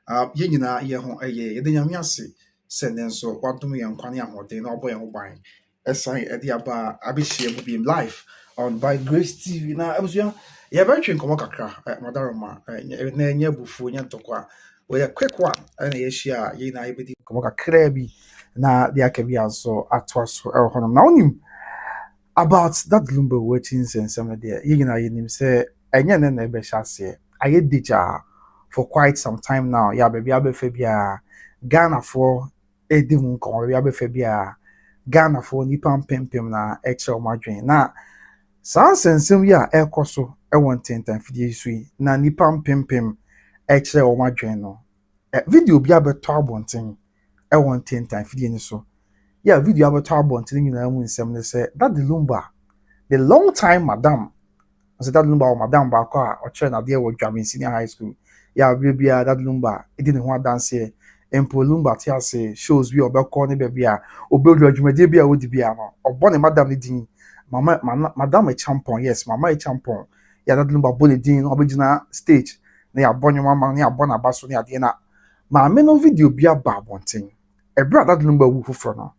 Yɛnyinaa yɛ ho ɛyɛ yɛde nyame ase sɛ ne nso wadom yɛn nkwa ne ahoɔden na ɔbɔ yɛn ho ban ɛsan ɛde aba abɛhyia mu biem live on by Grace TV na abusua yɛbɛtwe nkɔmmɔ kakra madaroma na ɛnyɛ abufuo nyɛ ntɔkwa a wɔyɛ quick one ɛna yɛahyia a yɛnyinaa yɛbɛdi nkɔmmɔ kakra bi na de aka bi nso atoa so ɛwɔ hɔnom na wonim about that Lumba watching nsɛnsɛm no deɛ yɛnyinaa yɛnim sɛ ɛnyɛ ne na ɛbɛhyɛ aseɛ ayɛ digya for quite some time now. Yeah, baby, I'll be Fabia Ghana for a demon come, baby, I'll be Fabia Ghana for Nippon Pimpim na extra margin. Na sans and some ya air coso, I want 10 time for the sweet na Nippon Pimpim extra margin. No video be able to one thing. I want 10 time for the so. Yeah, video about one thing you know when some say that the Lumba, the long time madam. I said that Lumba or madam Baka or China there was jamming senior high school. Yeah, baby, that Lumba, it didn't want dance here. And Lumba tell say shows we about corner baby, or build your Jumedia would be or bonny Madame Lidin, Madame a champon, yes, Mamma a champon. Yeah, that Lumba bully dean original stage. They are bonny mamma near Bona Basso near Diana. My men no video be a bar one thing. A brother that Lumba woo for no.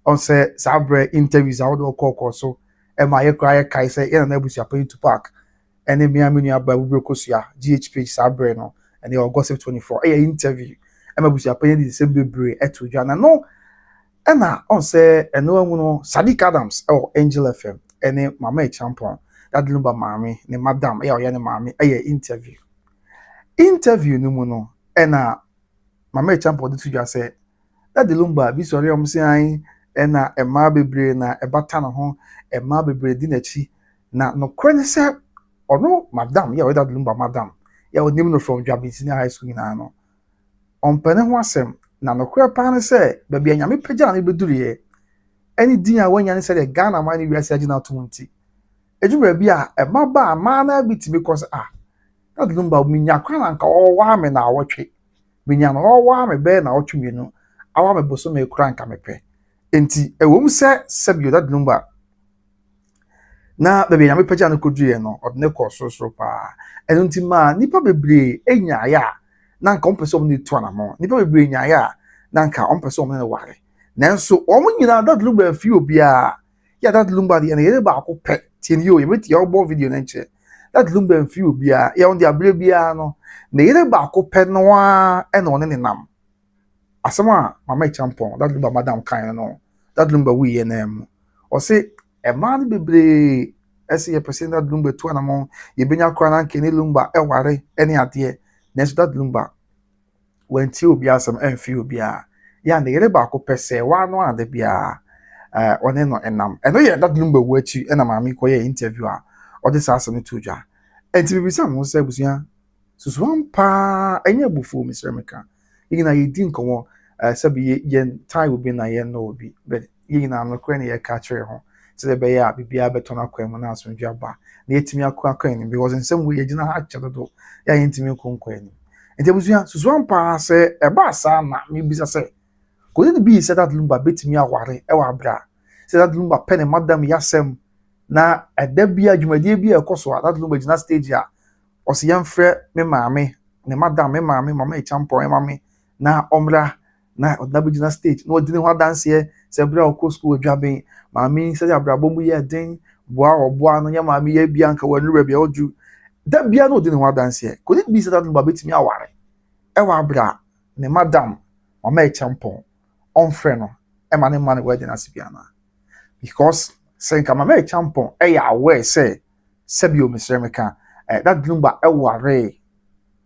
On say Sabre interviews out or call so, and my cry Kaiser and I was paying to park. And then me and me by Ubrokosia, GHP Sabre no. And they all gossip 24 interview and we appearing the same baby at to Jana no and on say and no one Sadiq Adams or Angel FM and then mama champon that Lumba mammy ne madam yana mammy interview no mono and mama champon to just say that the Lumba be sorry saying and a ma bebre na a batana home a ma bebre dinachi na no credit say or no madam that Lumba madam. Ya would name no from Jabin Senior High School in Ano. On Penn Wassem, Nano Pan say, baby, and Yami Pajan Beduri. Any dinner when you said a Ghana money we are setting out 20. A Jubia, a maba, mana bit because that Lumba Minya Crank all warm and our watch it. Minyan all warm a bear now to me no. Our bosom may crank a mepe. Enti, a woman said, Sabu that Lumba. Na baby nyame pagya no kodue no odne kɔ sorosoro pa eno nti ma nipa bebre enya ya na nka ompese om ne to anamo nipa bebre enya ya na nka ompese om ne ware nanso om nyina that Lumba fi obia ya that Lumba de na yele ba ko pɛ tie ni o ye beti ya obo video na nche that Lumba fi obia ya on de abere bia no na yele ba ko pɛ no a ɛna one ne nam asema mama champon that Lumba madam kan no that Lumba wi ye na mu o se a man bebre as a person that Lumba to an among you been your crown can Lumba ware any idea next that Lumba when two be some and few be ya and the rebako per se one the bia on en and nam and yeah that Lumba watch you and a mammy quay interviewer or this ass on the tuja and to be some say was ya so one pa any bufo Mr. America you know you didn't come on sabi yen tie will be na yen no be but you know no cranny a catcher home. So the bear be able to knock him and ask me job back. The Timia Quacken because in some way you didn't have to do ya intimate conquering. And there was so one pa say a bassa maybe say. Could it be said that Lumba bit me a worry ewa bra? Said that Lumba penny madam yasem na a debia you may be a Akosua that Lumba is not stage ya or see young friend me mammy, ne madam me mammy, mamma champo and mammy na omra na odabijina stage no didn't want dance here say bra ko school jabbing mami say abrabo mu ye den boa oboa no nya mami ye bia nka wanu ba bia oju da bia no didn't want dance here could it be said that Lumba betimi aware e wa bra ne madam mama e champon on friend no e ma ne man wedding asibia na because say nka mama e champon e ya aware say sebio Mr. Meka that Lumba e ware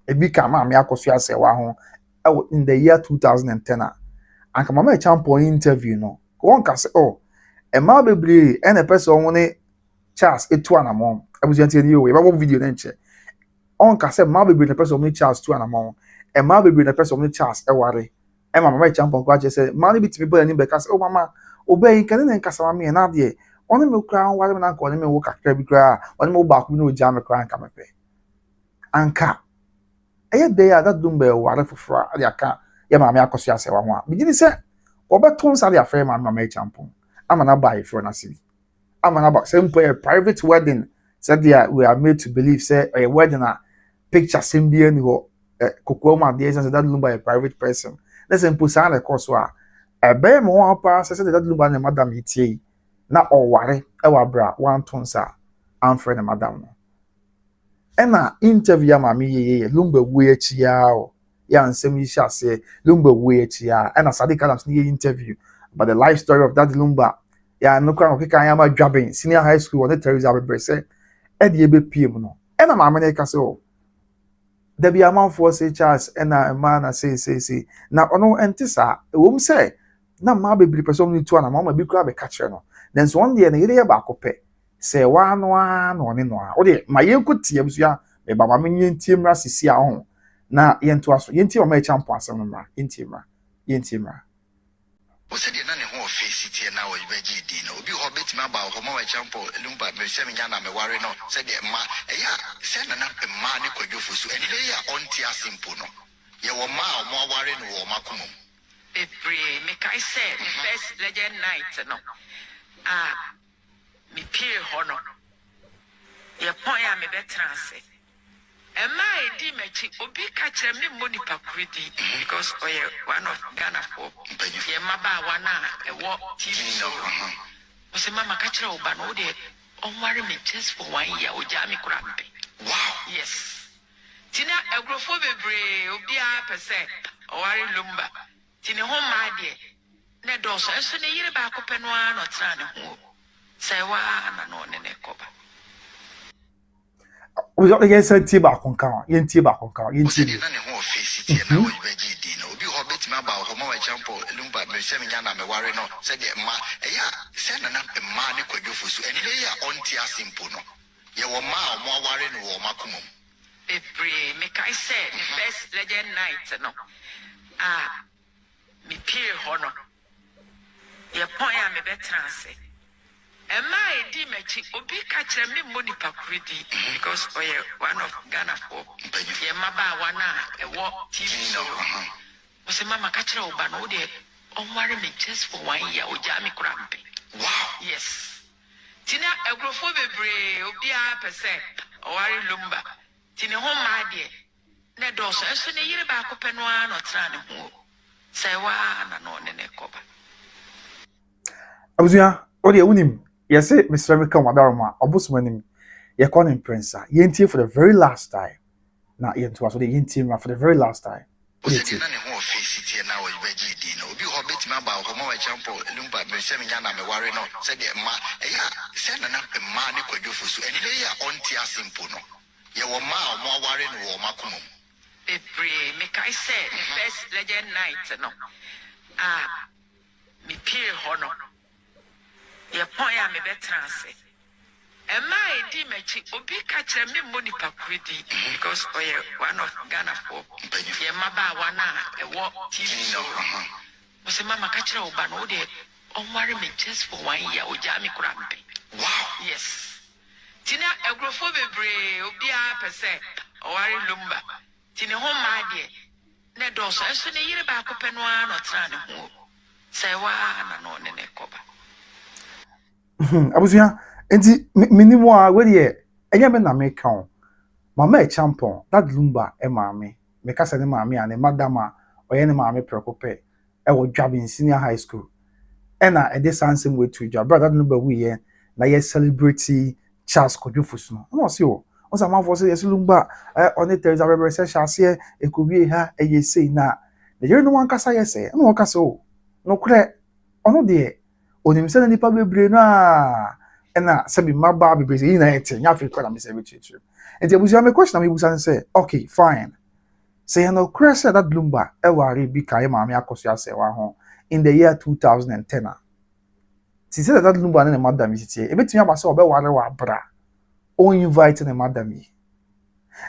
e bi ka mama Akosua Serwaa ho in the year 2010 and come my champon interview no one can say oh a ma bebre and a person one Charles etu anamon I was yanti you we ba video na nche on can say ma bebre the person one Charles tu anamon e ma bebre the person one Charles e ware e mama my champon kwa say ma ni bitimi bo ani be ka say oh mama obey kan na nka sama me na de on me kra ware me na nka on me wo kakra bi kra on me ba ku no ja me kra nka me pe anka eye dey that Lumba ware foforo a aka ya mama Akosua Serwaa ho a bigini se obeton sa dia frame mama champon amana buy for na sibi amana ba simple a private wedding said we are made to believe say a wedding a picture sim bi ani ho kokwa ma dey say that Lumba a private person let's say mposa na Akosua ebe mo wa pa say that Lumba na madam itie na oware e wa bra wan tonsa amfre na madam no ena interview ma me ye Lumba wu echi ya o ya nsem yi ase Lumba wu echi ya ena Sadiq Adams ni interview but the life story of that Lumba ya no kwa okeka ya ma dwabin senior high school on the Teresa Bebrese e de ebe pm no ena ma me ka say o there be a man for say Charles and a man say na ono entisa wom say na ma bebre person ni to na ma be kura be catch no then so one day na yere ba akopɛ say wa no a no ne no a o de ma yenkotie abusua me ba ma menyentie mra sisi a ho na yento aso yentie ma champion asem no mra yentie mra o se de na ne ho face tie na o beji di na obi ho betima ba ho ma champion Lumba me se me nya na me ware no se de ma eya se na ma ne kwadwofo so ene ya onti asimpo no ye wo ma o mo ware no wo makomo me kai say the first legend night no me pie ho no ye pon ya me betrance Emma di mechi obi ka kire me moni pakuridi because oye one of Ghana for ye maba wana e wo TV no o se mama ka kire oba no de on worry me just for 1 year o ja me kurampe wow yes tina agrofo bebre obi a pese o worry Lumba tini ho ma de ne do so enso ne yire ba ko pe no ano tra ne ho sai wa na no ne ne koba we got against tie ba konka yentie ba konka yentie na ne ho face tie na o beji di na obi ho betima ba ho ma champion Lumba me se me nya na me ware no se de ma eya se na ma ne kwadwofo so ene ya onti asimpo no ye wo ma o mo ware no wo makomo me kai say the first legend night no me pie ho no ye pon ya me betrance Emma di mechi obi ka kire me moni pakuridi because oye one of Ghana for ye maba wana e wo TV no o se mama ka kire oba no de on worry me just for 1 year o ja me kurampe wow yes tina agrofo bebre obi a pese o worry Lumba tini ho ma de ne do so enso ne yire ba ko pe no ano tra ne ho sai wa na no ne koba abusua o de unim yes Mr. Mika Madarma obusmanim ye call him prince yentie for the very last time na yento aso de yentie for the very last time o se na ne ho face tie na o beji di na obi ho betima ba ho ma champion Lumba me se me nya na me ware no se de ma eya se na ma ne kwadwofo so ene ya onti asimpo no ye wo ma o mo ware no wo makomo me kai say the first legend night no me pie ho no ye pon ya me betrance Emma di mechi obi ka kire me moni pakuridi because oye one of Ghana for ye maba wana e wo TV no o se mama ka kire oba no de on worry me just for 1 year o ja me kurampe wow yes tina agrofo bebre obi a pese o worry Lumba tini ho ma de ne do so enso ne yire ba ko pe no ano tra ne ho sai wa na no ne koba abusua enti minimo a we de enye me na me kan mama e champion that Lumba e maame me kasa ne maame a ne madama oye ne maame prekope e wo dwabin senior high school ena e de sansem we to dwa brother Lumba we ye na ye celebrity Charles Kodwofusu no se o sa man for say yes Lumba on it Teresa Bebrese shase e ko wie ha e ye sei na the year no one kasa ye say no kasa o no kure ono de onim se na nipa bebre na ena sabi maba bebre say na ete nya Africa na me say betwetwe enti abusia me question na me busa say okay fine say no kure say that Lumba e ware bi kai maame Akosua Serwaa ho in the year 2010 she said that Lumba na madam ititie e betumi aba say obe ware wa bra on invite na madam yi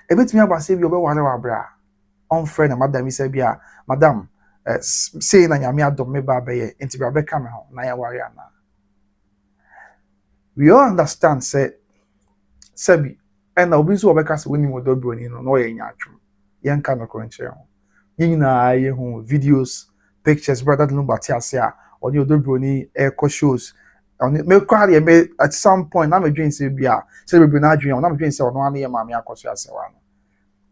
e betumi aba say bi obe ware wa bra on friend na madam yi say bia madam say na nyame adom me ba be ye enti bra be ka me ho na ya ware ana we all understand say sabi and obi so obe ka say woni mo do broni no ye nya atwum ye nka no kronche ho yina ye hu videos pictures brother Lumba tiasia oni odobroni echo shows oni me kware me at some point na me dream say bia say be na dream na me dream say ono ana ye maame Akosua Serwaa no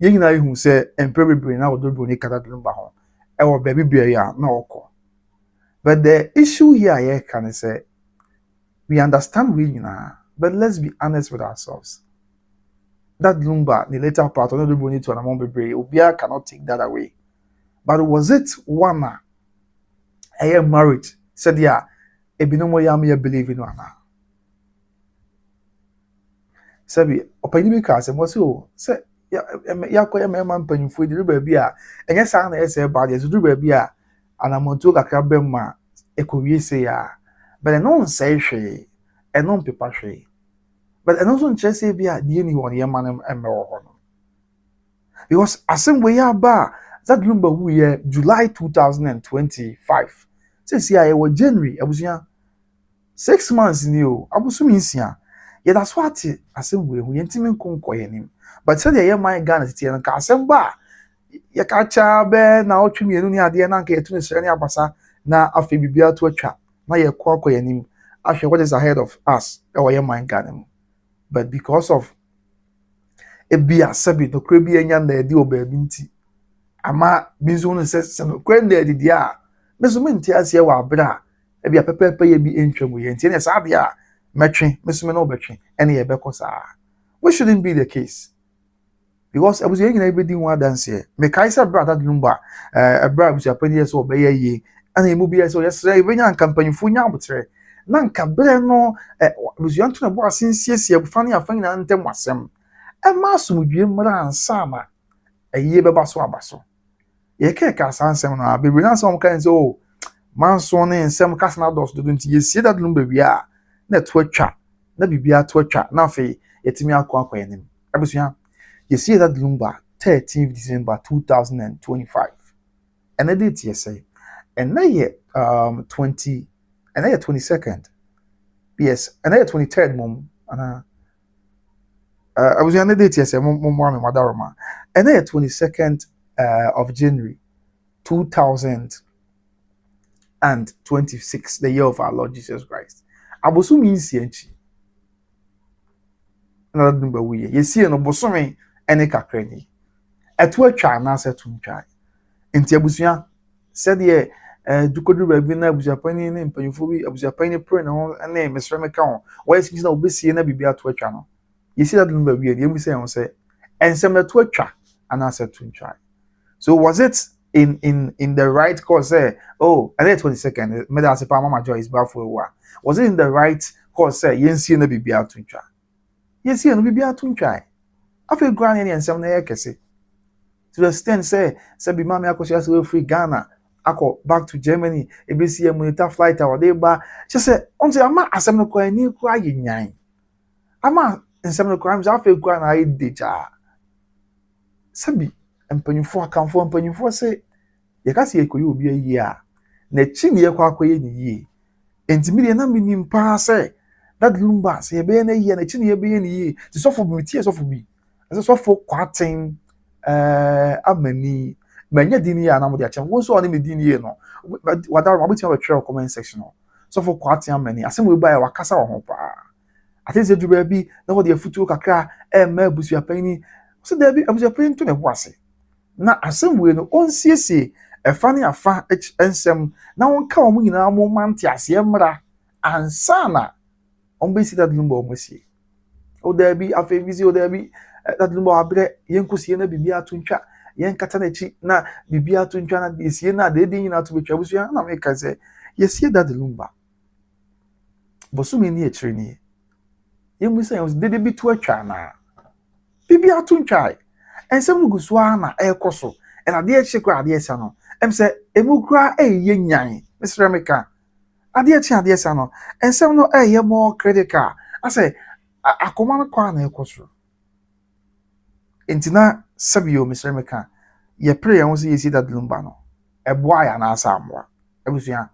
yɛn nyinaa yɛhu sɛ mpɛ bebree na wɔdɔ broni kata de Lumba ho ɛwɔ baabi bea a na ɔkɔ. But the issue here I can say we understand we nyinaa, but let's be honest with ourselves. That Lumba, the later part, of the broni to anamon bebree, Obia cannot take that away. But was it one I am married? Said yeah, ebinomo yami believe in one. Sabi, opani bi ka se mo se o se ya koya mema mpanyufo di ruba bi a enye sa na ese ba de ruba bi a anamonto kakra bemma ekowie se ya. But no say hwe, e no pepa hwe. But and also nche se bi a die ni won ye manem emmewo ho no. Because asem we ya ba that Lumba wu ye July 2025. Since ya was January abusuya 6 months ni o abusumi nsia. Yeah, that's what asem we hu yentimi nkonko yenim. But said ye my Ghana city no ka asem ba ye ka cha be na otwemi enu ni ade na nka yetu ne sere ne abasa na afi bibia to atwa na ye kwakọ yenim ahwe what is ahead of us e ye my Ghana. But because of ebia sabi no kra bi enya na edi obabi nti ama bizu no se no kra na edi dia meso menti ase wa abra ebia pepepe ye bi entwam ye nti ne sa bia metwe meso no betwe ene ye bekosa. Which shouldn't be the case. Because I was young and I be one dance here. Me kaisa brother Lumba, a brother was a penny so be ye, and he movie so yesterday when young company for Yabutre. Nanka Breno was young to the boss since yes, you funny a fine and them was some. A mass would be Moran Sama a year basso. Ye can't cast answer, be renounced some kinds of manson and some casanados to you see that Lumba we are. Net twitcher, never be a twitcher, nothing, yet me a quack him. I was young. You see that Lumba 13th December 2025. And I did say, and now yet 20 and I 22nd. Yes, and I 23rd mom and I was on the date yes, mom madaroma. And I 22nd of January 2026, the year of our Lord Jesus Christ. I was so mean sienchi. Another number we you see no bosome ene kakra ni eto atwa na se to ntwa enti abusua said ye dukodu ba bi na abusapani ne mpanyufo bi abusapani pre na ho ene mesre meka ho why since na obesie na bibia to atwa no you see that number we you say on say ensem na to atwa ana se to ntwa. So was it in the right course say oh and 22nd me da se pa mama joy is ba for wa was it in the right course say yensie na bibia to ntwa. Yes, you know, be a tun try. I feel granny and some na kese. To the extent say be mama Akosua Serwaa free Ghana. Ako back to Germany. ABC monitor flight or they ba. She say, on say ama asem no kwa ni kwa yenyan. Ama nsem no crimes I feel granny I deja. Sabi empanyufo akamfo empanyufo say ye ka se ekoyi obi ayi a. Na chi ne ye kwa akoye ni yi. Enti na minim pa say that Lumba say be na ye na chi ne be ye ti so for bi tie so for bi as so for kwaten amani manya dini ya na mo dia chem wo so oni me dini ye no wada ma bitima be twerɛ comment section no so for kwaten amani asem we ba ya wakasa wo ho pa atese du ba bi na wo de afutuo kakra ma abusu apani so da bi abusu apani to ne ho ase na asem we no onsiesie efa ne afa ensem na won ka wo nyina mo mante ase mra ansana on be see that Lumba omosi o there be afa busy o there be that Lumba abre yenkusie na bibia to ntwa yen kata na chi na bibia to ntwa na esie na de din na to betwa busu na me ka say yesie that Lumba bosumi ni etire ni yemu say on de bi to atwa na bibia to ntwa ensem gusu na ekoso and ade e chekwa ade esa no em say emukura eye nyan Mr. Meka ade sa no ensem no ye more critical I say akoma no kwa na ekoso entina sabio Mr. Meka ye pray won say yesi that Lumba no eboa ya na asa amwa ebusua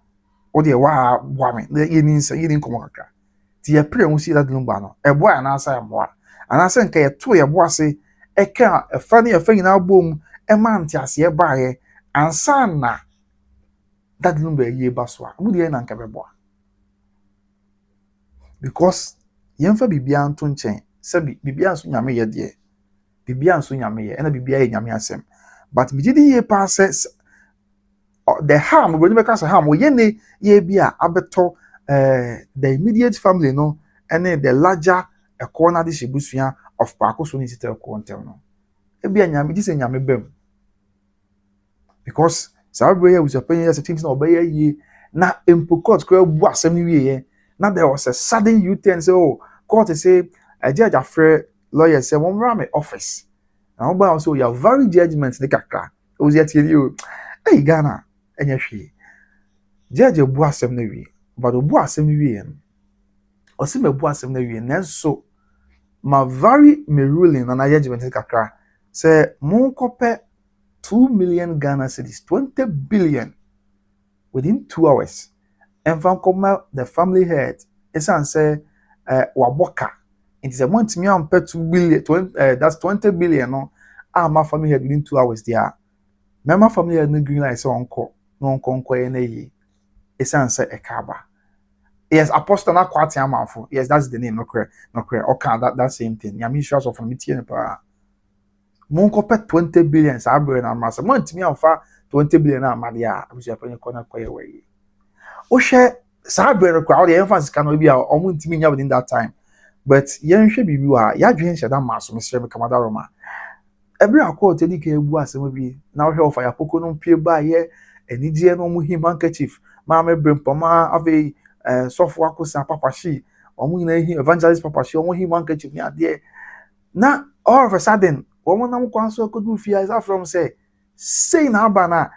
o de wa boa me ye ni nkomo kakra ti ye pray won say that Lumba no eboa ya na asa amwa anase nka ye to ye boa se eka efa ne efa nyina bom ema ntiase ye baaye ansa na that Lumba ye baswa mu de na nka beboa because yemfa bibia nto nchen sabi bibia so nyame ye de bibia nso nyame ye na bibia ye nyame asem but me gidi ye passes the harm we make us harm we ne ye bia abeto the immediate family no and the larger a corner distribution of Akosua ni sitel content no e bia nyame di se nyame bem because Sarpong was a penny as a thing no obey ye na impocot ko bu asem ni wie na there was a sudden U-turn say oh court say a judge afre lawyer say one ram office na oba also you are very judgment the kakra o was yet you hey Ghana enya hwe judge bu asem na wie but obu asem ni wie o se me bu asem na wie nanso ma very me ruling na judgment the kakra say mon kope 2 million Ghana cedis 20 billion within 2 hours and from come the family head esan say waboka it is a month me am pay 2 billion 20, that's 20 billion no my family head within 2 hours there my family head no green like say onko no onko na yi esan say ekaba yes apostle na kwati amanfo yes that's the name no correct okay that same thing ya me sure so from me tie pa mon kopet 20 billion Sarpong na masa month me am fa 20 billion na amadia abusia penye kona koye we o hwe Sarpong kwa the emphasis can be omo ntimi nya within that time but yen hwe bibi wa ya dwen hye da maso me sere me kamada roma every accord tedi ka ebu asem bi na hwe ofa ya poko no pie ba ye enije no mu him handkerchief ma me brempoma ave sofo akosa papa shi omo nyina hi evangelist papa shi omo him handkerchief ni ade na all of a sudden woman na mkwa so kodu fia is from say na bana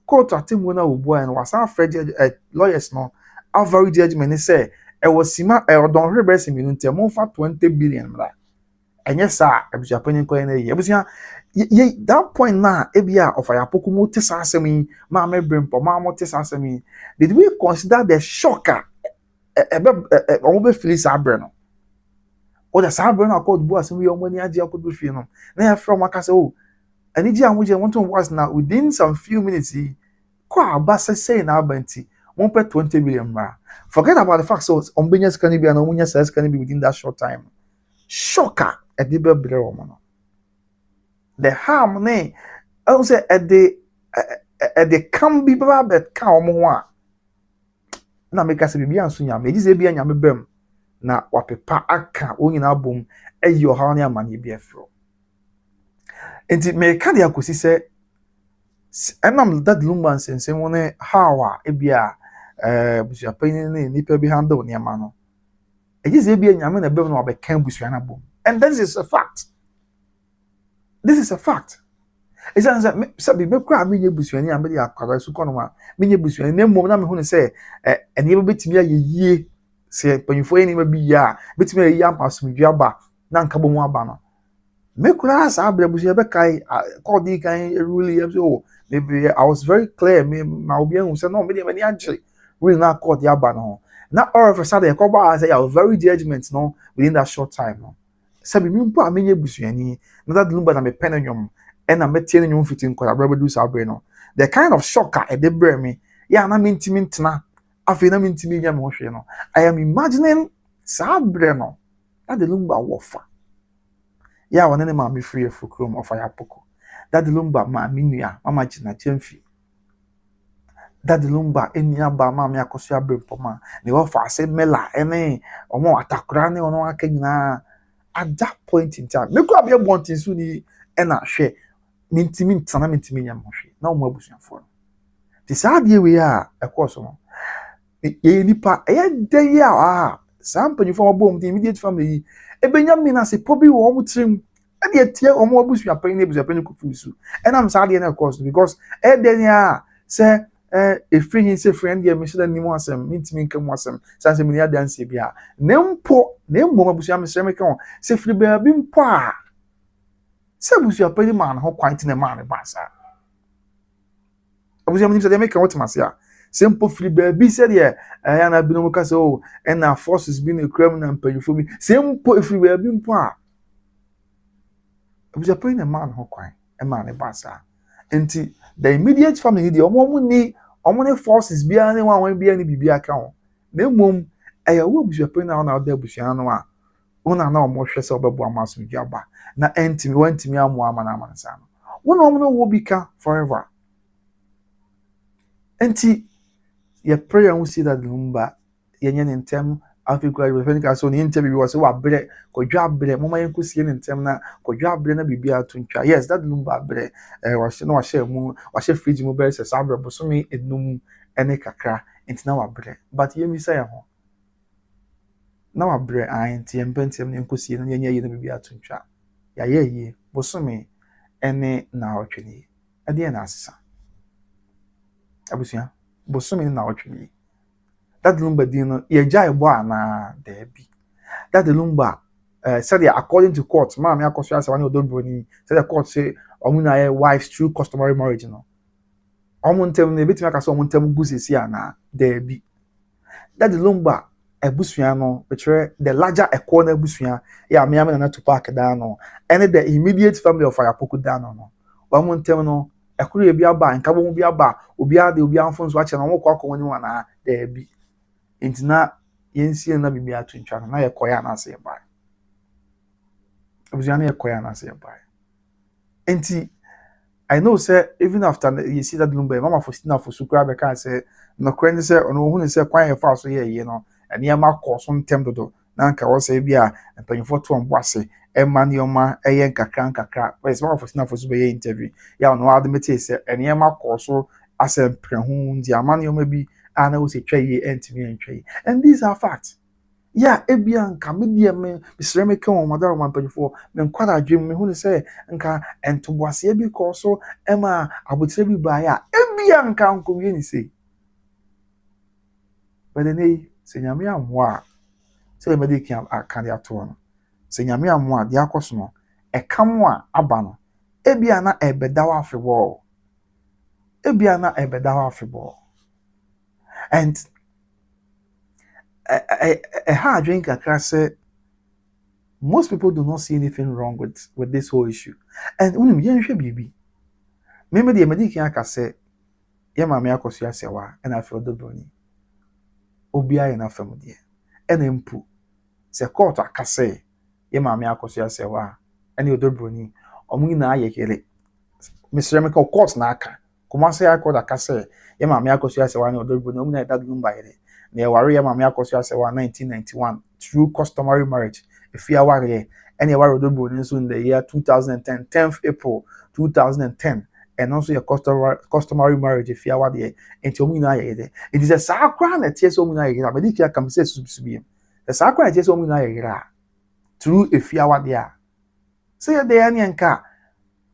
court atimu na obu an wasa fed lawyers no very judgment say e was sima e don rebesi mi nte mo fa 20 billion mra enye sa abuja panyin ko na ye abuja that point na ebia of ya poku mo tesa asemi ma me brempo ma mo tesa asemi did we consider the shocker omo be feel Sarpong no o da Sarpong na court bu asemi omo ni age akodu fie no na ya from aka say oh aniji amuje want to was now within some few minutes kwa abasa say na abanti mo pay 20 billion mra forget about the fact so ombenyas can be and omunya says can be within that short time shocker at the bebre woman the harm ne I say at the can be but ka omo a na make us bibia nso nya me dize bia nya me bem na wapepa aka onyina bom eyo ha ne amane bia fro enti me ka dia kosi se enam that Lumba sense woni hawa ebia busia panyin ne nipa bi handle ne ma no ejize bia nya me na bem na wabekan busia na bom and this is a fact it's an sabi me kwa me nye busia ni ambe ya kwara su kono ma me nye busia ne mom na me hu ne se ene betimi ayeye se panyufo eni ma bi ya betimi ayeye ampasumdua ba na nka bomu aba no me kura sa abrabusia be kai call di kan really so maybe I was very clear me ma obi hu se no me dey mani age really na call di aba no na all of a sudden e call ba say I was very judgment no within that short time no sabi me mpo amenye busia ni na that Lumba na me penanyom and I'm meeting you fitting collaborate Sarpong no the kind of shocker e dey bring me ya na me ntimi ntena afi na me ntimi nya me hwe no I am imagining Sarpong no that the Lumba wofa ya wona ne ma me free fukrom of ya poko that the Lumba ma me nua mama gina chemfi that the Lumba enya ba ma me Akosua brempoma ne wofa ase mela ene omo atakura ne ono aka nyina at that point in time me kwa be bontin so ni ena hwe mintimi ntana mintimi nya mohwe na omo abusuafo no ti saade we a ekoso no ye nipa ye dey a sampanyufo obom the immediate family ebenya mina se pobi wo omo trim e de tie omo abusuafo ni abusuafo ni kufusu and am saade na ekoso because e dey a se free hin se friend ye me sheda ni mo asem mintimi nka mo asem sanse me ya dance bia nempo nemmo abusuafo me se me ka se free ba bi mpo a se busia pani man ho kwante na man ba sa abusia mnim se de make what masia simple free baby said ya na bi no ka so and na forces bi na criminal and pedophilia simple free baby mpo a abusia pani na man ho kwan e man ba sa enti the immediate family the omo ni omo ne forces bi wan bi ani bibia ka ho na mom eya wo abusia pani na da abusia no a Una na omo hwe se obebu amaso dwaba na entimi wantimi amu ama na amansa no wona omo no wo bika forever enti ye prayer we see that Lumba yenye ne ntem Africa Vindicates so ne interview was wa bre kodwa bre mama yenkosie ne ntem na kodwa bre na bibia to ntwa yes that Lumba bre wa hye na wa hye mu wa hye fridge mu be se sabre bosomi enum ene kakra enti na wa bre but ye mi say ho na wa bre enti empentem ne nkosie no yenye ye na bibia to ntwa ya ye bosomi ene na otwini ade na asesa abusia bosomi na otwini that Lumba dino ye jai boa na debi that Lumba said according to court ma me Akosua Serwaa ni odoboni said the court say omuna ye wives through customary marriage no omuntem ne betima ka so omuntem gusisi ana debi that Lumba ebusua no betwere the larger ekwo na ebusua ya me na to park down no and the immediate family of Ayapoku down no omuntem no ekuru ye bi aba nkabo mu bi aba obi ade obi anfo nso ache na wo kwa akọ woni wana debi enti na yensie na bibi atwintwa na yekoya na ase yeba abuja na yekoya na ase yeba enti I know say even after you see that Lumba mama for stina for sukra be kan say no kwani say ono hu ni say kwan ye fa so ye no ene ya makọ so ntem dodo na nka wo say bia empanyfo to ombo ase ema ne oma eye nkakra wes mama for stina for so be ye interview ya no admit say ene ya makọ so ase prehu ndi amane oma bi ana wo say twaye entimi entwaye and these are facts yeah ebia nka medie me bisire me kan o madaro mampanyfo me nkwara adwem me hu ni say nka entoboase bi ko so ema abotire bi ba ya ebia nka nkomye ni say but then senyame amwa say me dey kan akade ato no senyame amwa de akoso no ekam a aba no ebia na ebedawa afebo ebia na ebedawa afebo and a hard drink say most people do not see anything wrong with this whole issue and unim yenhwe bibi me de mediki aka say ye ma me Akosua Serwaa and I feel the boni obia ye na fam de and empu se court aka say ye ma me Akosua Serwaa and you dobroni omu na aye kele Mr. Emeka court na aka kuma say I court aka say ye ma me Akosua Serwaa na dobroni omu na that Lumba ye ne wari ye ma me Akosua Serwaa 1991 through customary marriage if you are here and you are dobroni in the year 2010 10th April 2010 and also your customary marriage if you are there and omu na ye there it is a sacra na tie so omu na ye there mediki aka say subsubiem the sacra na tie so omu na ye there through if you are there say there any nka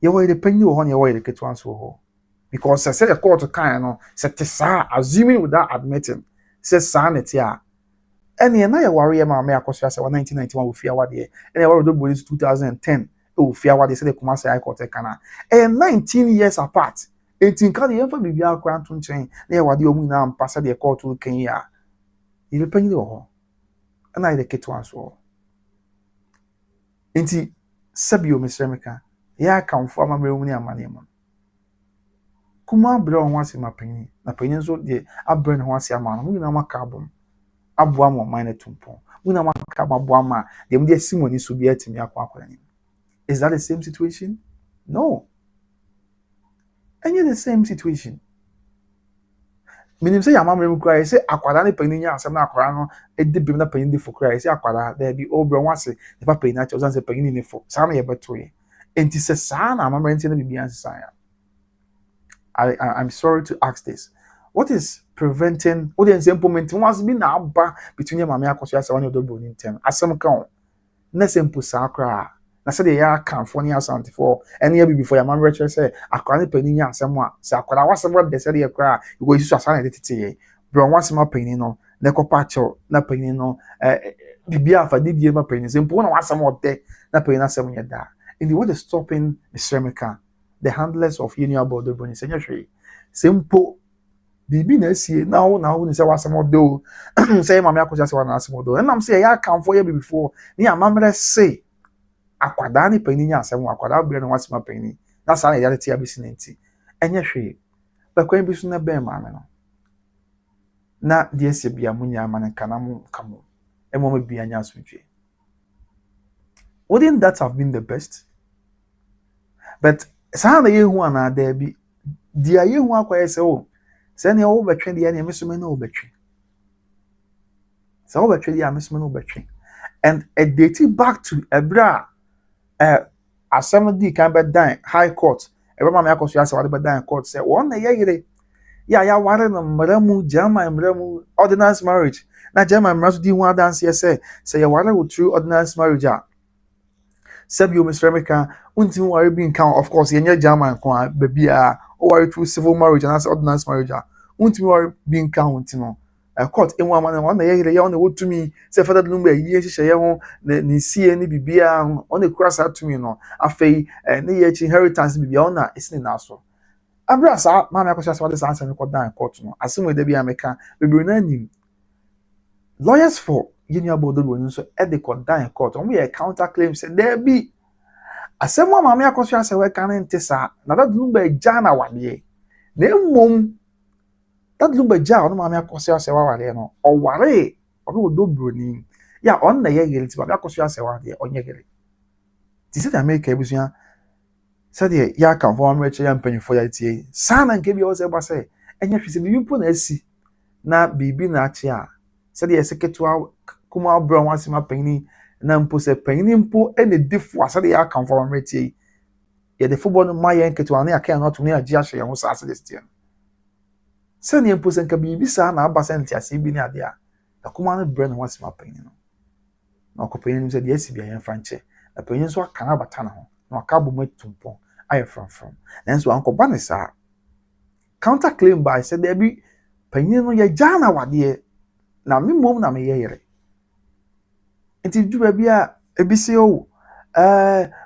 ye were the penny wo ho ne ye were the ketwan so ho because say the court kan no say tesa assuming without admitting say sanity a ene na ye ware ye ma me Akosua Serwaa 1991 wo fia wade ene ware do police 2010 wo fia wade say the Kumasi High Court kana 19 years apart 18 kan ye fa bibia akwa to nchen na ye wade omu na ampa say the court wo kan ya ye penny wo ho na ye the ketwan so enti sabio mesremeka ya kamfo amamrewu ni amane mo kuma bre ho ase mapanyin na panyin so de abre ne ho ase amano mu na maka abom aboa mo man tumpo mu na maka aboa ma dem de simoni so bi atimi akwa ni. Is that the same situation? No. And the same situation. Minim say amamrewu kra say akwada ne panyin nya asem na akwara no edi bim na panyin de fo kra say akwada there be obre ho ase de papa ina cho san say panyin ni fo sa na ye betoye enti say sa na amamre na bibia nsa ya. I'm sorry to ask this. What is preventing audience implementing once been na aba between Mama Akosua Serwaa and Odobo in term? Asem kan. Na simple sakra. Na say ya kan for ni asante for any year before your man retro say akwa ne pani nya asem a say akwa wasem what they say dey kra you go use asane dey tete bro once ma pani no na kopa cho na pani no bibia afa didie ma pani simple na wasem what dey na pani na asem nya da. In the way stopping Mr. Emeka the handlers of Union Board of Boni Senyashwe. Simple. Bibi na sie now ni say wasamodo. Say Mama Akosua Serwaa na asamodo. And I'm say ya come for you before. Ni amamre say akwada ni pani nya asem akwada bre na wasima pani. Na sa na ya tie abisi nti. Enyehwe. Ba kwan bi so na ben ma me no. Na die se bia munya amane kana mu kamo. Emo ma bia nya asutwe. Wouldn't that have been the best? But saa na yehu ana there be dia yehu akwa say oh say na wo betwe dia na mesome na wo betwe. So wo betwe dia mesome na wo betwe. And a dating back to Ebra assembly can be done high court. Ebra ma me Akosua Serwaa be done court say one na ye ya ware no mramu jama mramu ordinance marriage. Na jama mramu di hu dance say ye ware with true ordinance marriage a Sabio Miss Remeka, until worry being count, of course, in your German, baby, or true civil marriage and as ordinance marriage. Until worry being count, you know. A court in one year, on the wood to me, say for that Lumba, yes, she won't see any BBA on the cross out to me, no. A fay, and the inheritance be beyond that, isn't it also? I brass out, Mamma Akosua Serwaa this answer and got down court, no. As soon as they be a maker, we bring him. Lawyers for Union Bodo so at the court down court, and we a counterclaim say there be. Asɛm Maame Akosua Serwaa kan nte saa na that Lumba gya na wade na mmom that Lumba gya ono Maame Akosua Serwaa wade no ɔware ɔno do broni ya on na ye yele ti Maame Akosua Serwaa de onye yele ti se da America ebusua said ye ya kan fo amreche ya mpanyufo ya tie saa na nke bi o se ba se enye hwese bi mpo na asi na bibi na ache a said ye seketua kuma bro wasima panyin na mpo se panyin mpo ene difo asade ya kan for amretie ye the football no maye nketua na aka no to na agi ahye ho sa asade stie se ne mpo se nka bibi sa na aba senti ase bi ni ade a kuma no bro na wasima panyin no na okopanyin se de asi bia yan franche na panyin so aka na bata na ho na aka bo matumpo aye from nanso ankoba ne sa counter claim by said there be panyin no ye jana wade na me mom na me yere enti juba bia ebisi o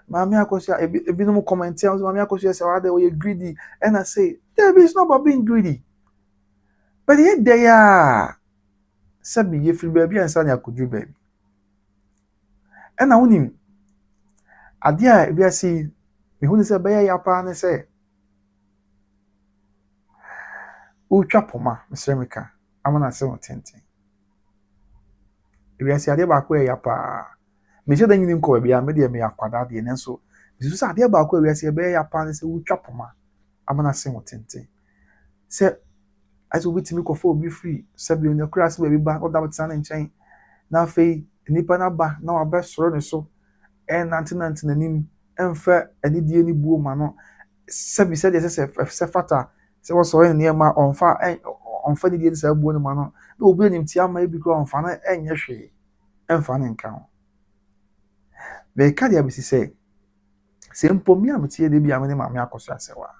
Maame Akosua ebi no comment here Maame Akosua Serwaa dey we greedy and I say there is not about being greedy but here they are sabi ye free baby and san yakoju baby and na wonim ade a ebi asi me hu ne say be ya pa ne say o twapoma Mr. amana se wotenten ebi asi ade ba ko ya pa me je da nyini nko bia me de me akwada de ne so bisu sa ade ba ko ebi asi be ya pa ne se o twapoma amana se wotenten se as we bitimi ko fo obi free sabi on the class baby ba o da botsan nchen na fei nipa na ba na wa be soro ne so nanti nanim emfa anidie ni buo ma no sabi se de se fata se wo so ne ma onfa ni die se buo ne ma no na obi anim ti ama ebi ko onfa na enye hwe emfa ne nka ho be ka dia bisi se mpomi amtie de bia me ne Maame Akosua Serwaa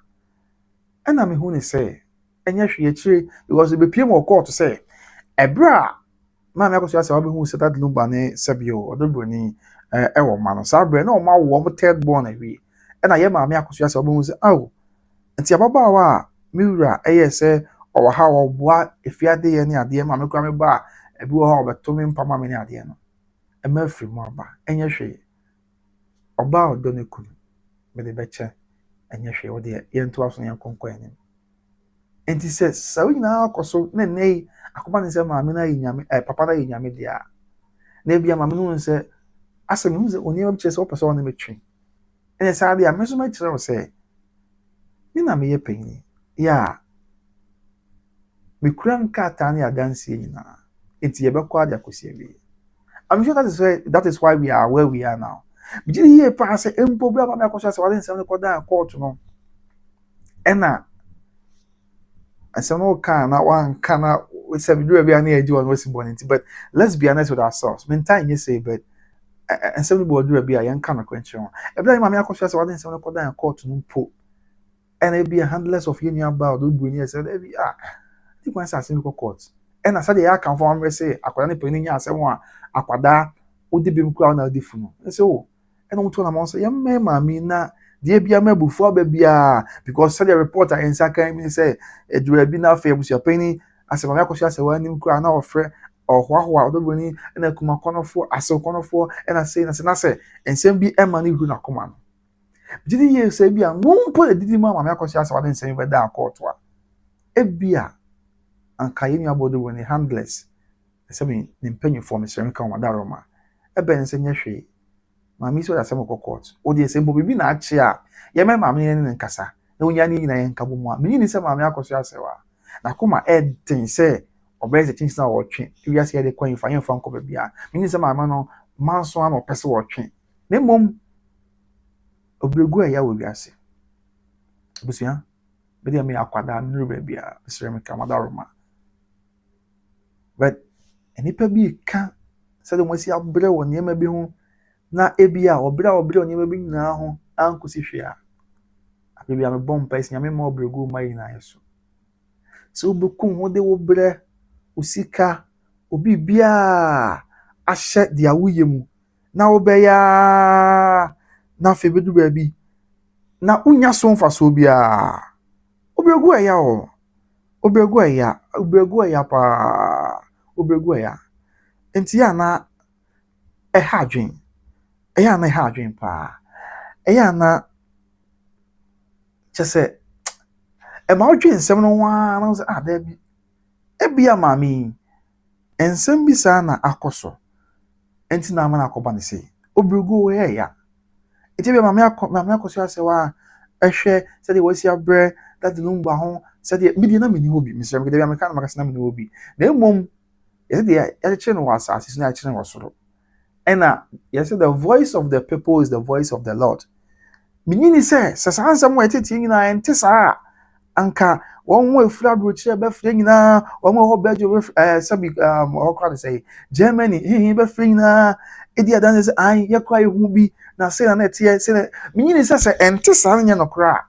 ana me hu ne se enye hwe chire because be piem court say ebra Maame Akosua Serwaa be hu se that Lumba ne sabio odobroni ewo ma no sabre na o ma wo third born awi na ye Maame Akosua Serwaa be hu se aw nti ababa wa miwura eye se o ha wo boa efiade ye ne ade ma me kwa me ba ebi wo ha obeto me mpama me ne ade no e ma firi mu aba enye hwe oba odo ne kunu me de beche enye hwe wo de ye nto aso ne konkon ene enti se sawi na akoso na nei akoma ne se maame na yinyame papa na yinyame dia na bia maame no se asem hu se oni ob chese opese on metwe ene sa dia me so ma kire wo se ni na me ye panyi ya me kuran ka ta ne adanse nyina enti ye bekọ ada kosi ebi I'm sure that is why we are where we are now bijini here pa se empo bia Maame Akosua Serwaa nsem ne koda court no ena asem no kan na wan kana we say we do bia na eji won wasi bonity but let's be honest with ourselves meantime you say but ensem no do bia yan kana kwenche won ebia Maame Akosua Serwaa nsem ne koda court no po ena bia handless of union about do bruni say e bia ti kwan sa asem ko court ena sa de ya kan for am say akwada ne pani nya asem a akwada odi bim kwa na difu no say o ena mo to na mo say yam me maami na de bia mabufu aba bia because say the reporter ensa kan mi say edura bi na fa ebusia pani asem Maame Akosua Serwaa nim kwa na ofre ohwahwa odoboni ena kuma konofo aso konofo ena say na say ensem bi ema ni hu na koma no jidi ye say bia wonpo edidi ma Maame Akosua Serwaa nsem be da court wa ebia anka yeni abodo woni handless sabi ni mpanyi for me kan wadaroma ebe nse nyehwe Maame so da sem ko court o de sem bo bibi na ache a ye me maame ne nkasa na onya ne nyina ye nkabo mu a menyi ni se maame Akosua Serwaa na koma edin se obeze chinchi na wotwe wiase ye de kwan fa yemfa nko ba bia menyi se maame no manso ano pese wotwe na mom obregu a ya wo wiase busia bede me akwada nuru ba bia sere me kamada roma but enipa bi ka se de mo si abre wo niema bi ho na ebia obra oniema bi nyina ho ankosi hwe a abia me bom pa nya me ma obregu ma yina yeso so obeku ho de wo bre osika obi bia ahye de awoye mu na obeya na febedu ba bi na unya so mfa so bia obregu eya o obregu eya pa obregu eya enti ya na eha adwen eya na eha adwen pa eya na chese e ma odwen nsem no wa na so da bi ebia maami ensem bi sa na akoso enti na ma na akoba ne sei obregu eya enti bia maami Akosua Serwaa ehwe se de wasi abre that Lumba ho se de bi na meni hobi misem de bia me kan makasa na meni hobi na emom ye de ya che no wasa asisu na che no wasoro ena ye say the voice of the people is the voice of the Lord minini se sasansa mo etete nyina ente saa anka won wo efura brochi e be fre nyina won wo bejo sabi o kwa say Germany be fre nyina edi adan say an ye kwa ehu bi na say na tie say minini se ente saa nya no kra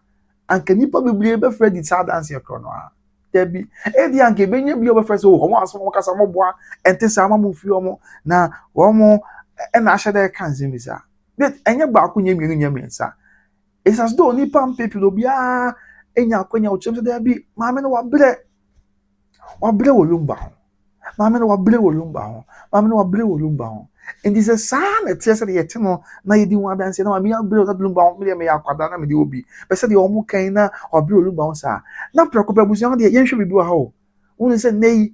anka nipa biblie be fre di saa dance ye kro no a debi edi anka benye bi o be fre say o mo aso mo kasa mo boa ente saa ma mo fi o mo na wo mo na ahye de kan zimisa bet enye ba ko nya mienu nya mensa it's as though nipa mpepi do bia enya akwanya o chemse da bi maame no wabre wo Lumba ho maame no wabre wo Lumba ho maame no wabre wo Lumba ho and this is san etie se de yete no na yedi hu adanse na maame wabre wo Lumba ho me ya kwada na me de obi be se de o mu kan na wabre wo Lumba ho sa na preko babusu de yenhwe bibi wa ho wonu se nei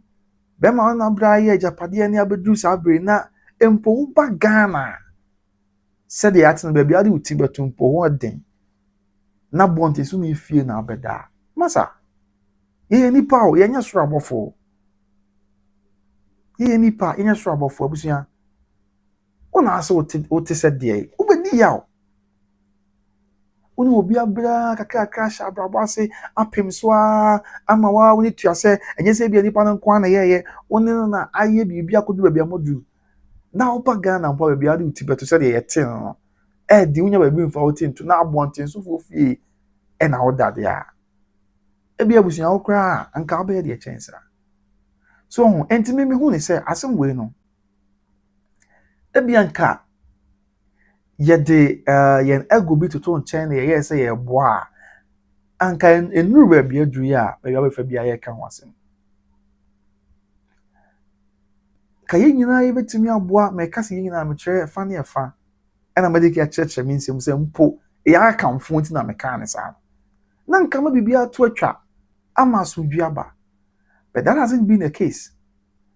be ma na bra ye japade ani abedu sa bre na empo ba Ghana se de yate no ba bia de uti betumpo ho den na bonte so na fie na abeda masa ye nipa o ye nya soro abofo ye nipa ye nya soro abofo abusia ona ase o te se de ubedi ya o oni obi abra kakaka sha abrabo ase apem so a ama wa oni tuase enye se bia nipa no kwa na ye oni na aye bibia kodu bia modu na opa Ghana mpa bia de uti beto se de ye te no di unya ba bi mfa o tintu na abonte so fo fie na oda dia ebi abusia okra anka obe de chensa so ho enti me hu ne se asem we no ebi anka ye de yen ego bi toto nchen na ye se ye boa anka enuru ba bia duru ya ba ya fa bia ye ka ho asem ka ye nyina ye betimi aboa me ka se ye nyina me kire fa ne fa ena mediki a church me nsem se mpo ya ka mfo nti na me ka ne sa na nka ma bibia to atwa ama sudwaba but that hasn't been the case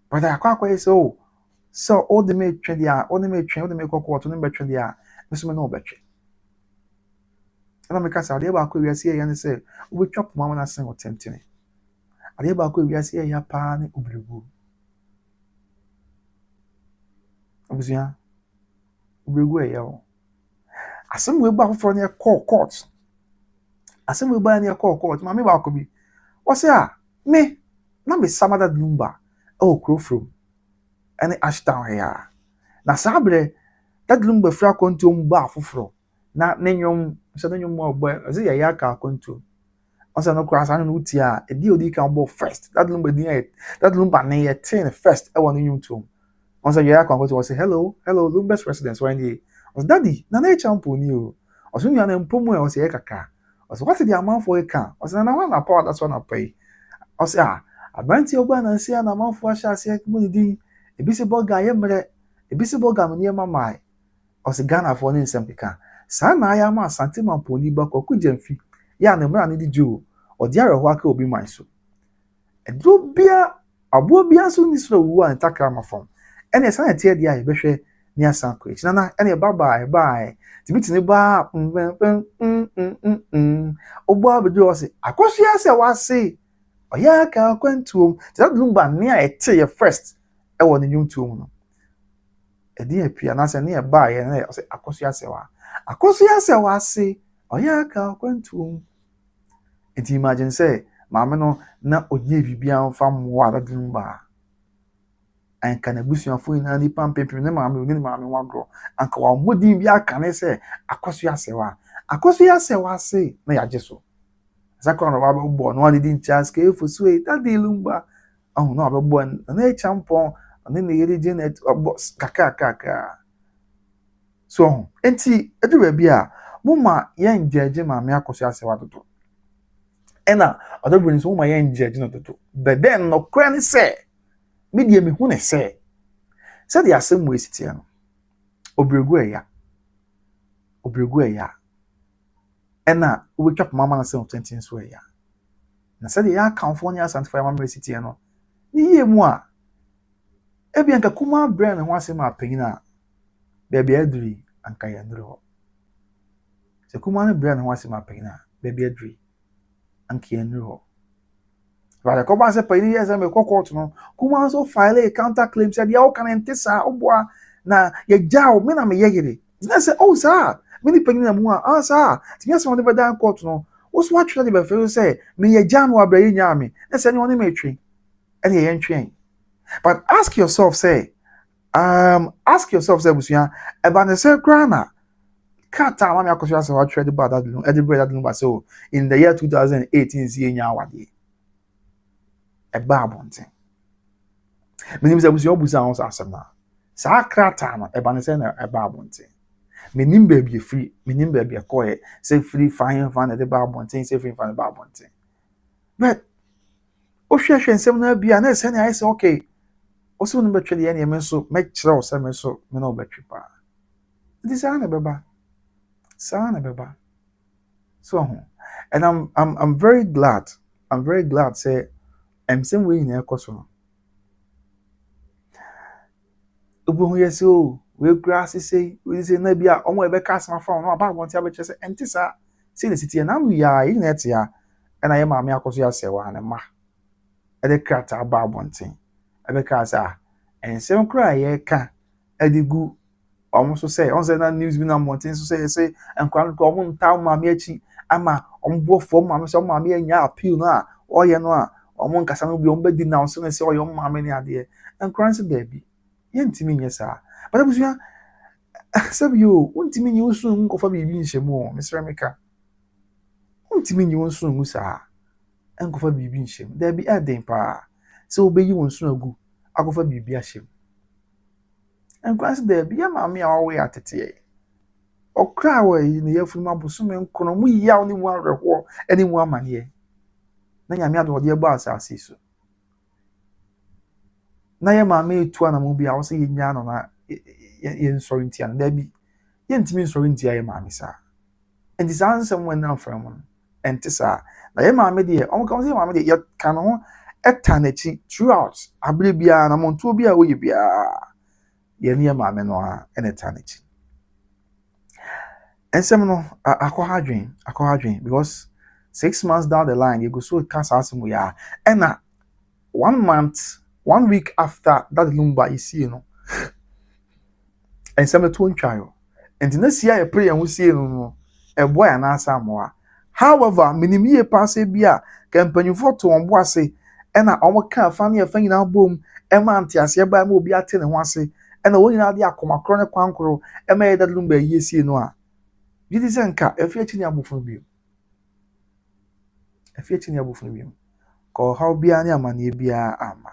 but akwa is so all the me twedia all the me kokko to no betwedia meso me no betwe na me ka sa de ba kwa wiase ya ne se obetwa poma na sen otentene ade ba kwa wiase ya pa ne obregu obusia obregu ya o asem we ba foforo ne court asem we ba ne court ma me ba ko bi o se me na me samada Lumba krofrom ene ashtown here na sabre that Lumba fra konto mba foforo na nenyom se nenyom mo boy ze ya ka konto o se no kra sa no uti a edi odi kan bo first that Lumba ne ye ten first e won nenyom to o se ya ka konto o say hello Lumba's residence when he was daddy na na champo ni o so nua na mpomu e o se ye kaka o so what the amount for e kan o se na one na power that's one na pay o se abanti ogba na nsia na manfo ahya ase kumudi ebisi boga ye mre ebisi boga me niema mai o se Ghana for ne nsem pika sa na aya ma Asantehene mamponi ba kwaku jamfi ya na mra ne di ju o di areho aka obi man so edro bia abo bia so ni soro wu an takra mafom ene sa na tie dia ye behwe ni asanko echi na ene bye tibiti ba obo abejo wase Akosua Serwaa se oya ka kwantuom that Lumba ni a ete ye first e wo ne nyumtuom no edi apia na se ne ba ye na se Akosua Serwaa se oya ka kwantuom enti imagine say maame no na onye bibia mfa mmoa that Lumba anka na busuafo ina ni pampepem ne maame oni maame wadro anka wa modin bi aka ne se Akosua Serwaa se na ya jeso zakon ro ba bo no one din chance ke fosu e that the Lumba oh no ba bo na champon ne yeri Janet kaka so enti edu ba bia muma yen jeje maame Akosua Serwaa dodo ena odobuni so muma yen jeje no dodo but then no kra ni se media me hu ne se the asem we sitia no obregu eya ena we twap mama na se 20 so eya na se ya California Asantehene mama sitia no ni ye mu a ebi anka kuma brand ho asem apanyina baby aduri anka ya ndro se kuma na brand ho asem apanyina baby aduri anka ya ndro Vale, ko ba se payini yes me court no kuma so file a counter claim said ya o kan entesa oboa na ye jaw me na me yegere na say oh sir me ni payini na mu a sir ti yes won dey down court no wo so atwa dey be fe say me ye jaw no abrayi nya me na say ni won me twi e dey yen twi but ask yourself say busuya e ba ne say grana kata mama Akosua Serwaa trade bad that Lumba so in the year 2018 see nya awade eba abonten menim se busu obusa won asem na sa krata no eba ne se na eba abonten menim ba bi free menim ba bi koye se free fine fan na eba abonten se free fan eba abonten but o hwehwe nsem na bia na se na ai se okay o so no betwe de ne me so me kire o se me so me na obetwe pa this is na beba so and I'm very glad say same way in Akosua obo yeso we grass say we say na bia omo ebe cast ma phone no aba wonti abe chese entisa see the city na we ya in net ya na ye maame Akosua Serwaa na ma e de krata aba wonti ebe kasa ensem kra ye ka edigu omo so say on say na news bi na wonti so say enkwan ko omo nta maame achi ama ombo fo maame so maame anya appeal na oye no a omo nkasa no bi ombe di na so na say oyo maame ni ade enkwan se da bi yentimi nyesa but abusuya sabi yo untimi nyi usu nkofa bibi nhemu Mr. Meka untimi nyi usu ngusa enkofa bibi nhemu da bi eden pa so obeyi wonsu agu akofa bibi ahyem enkwan se da bi ya maame a wawe atete okra wa yi ne yafunu abosome nkono mu yaw ni mu arehwo eni mu amane na nyame ado de eba asase so na ye maame etu ana mu bia wo se yenya no na ye nsori ntia na bi ye ntimi nsori ntia ye maame sa enti sansem wen na fra mu enti sa na ye maame de o kan se maame de ye kan ho eta na chi throughout abire bia na monto bia wo ye bia ye ne maame no ha eta na chi ensem no akọhadwen because 6 months down the line you go so cancer asem ya ena 1 week after that Lumba is you know ensem to ntwayo enti na sia ye pray hu sie no e boy anasa amoa however minimie pass bia kampanyufo to onbo ase ena omo ka fa na fa nyina bom e ma antiase ba ma obi ate ne ho ase ena wo nyina de akomakro ne kwankro e ma ye that Lumba yi sie no a gidi senka efiachi ni abofo bi ko how bia ni amane bia ama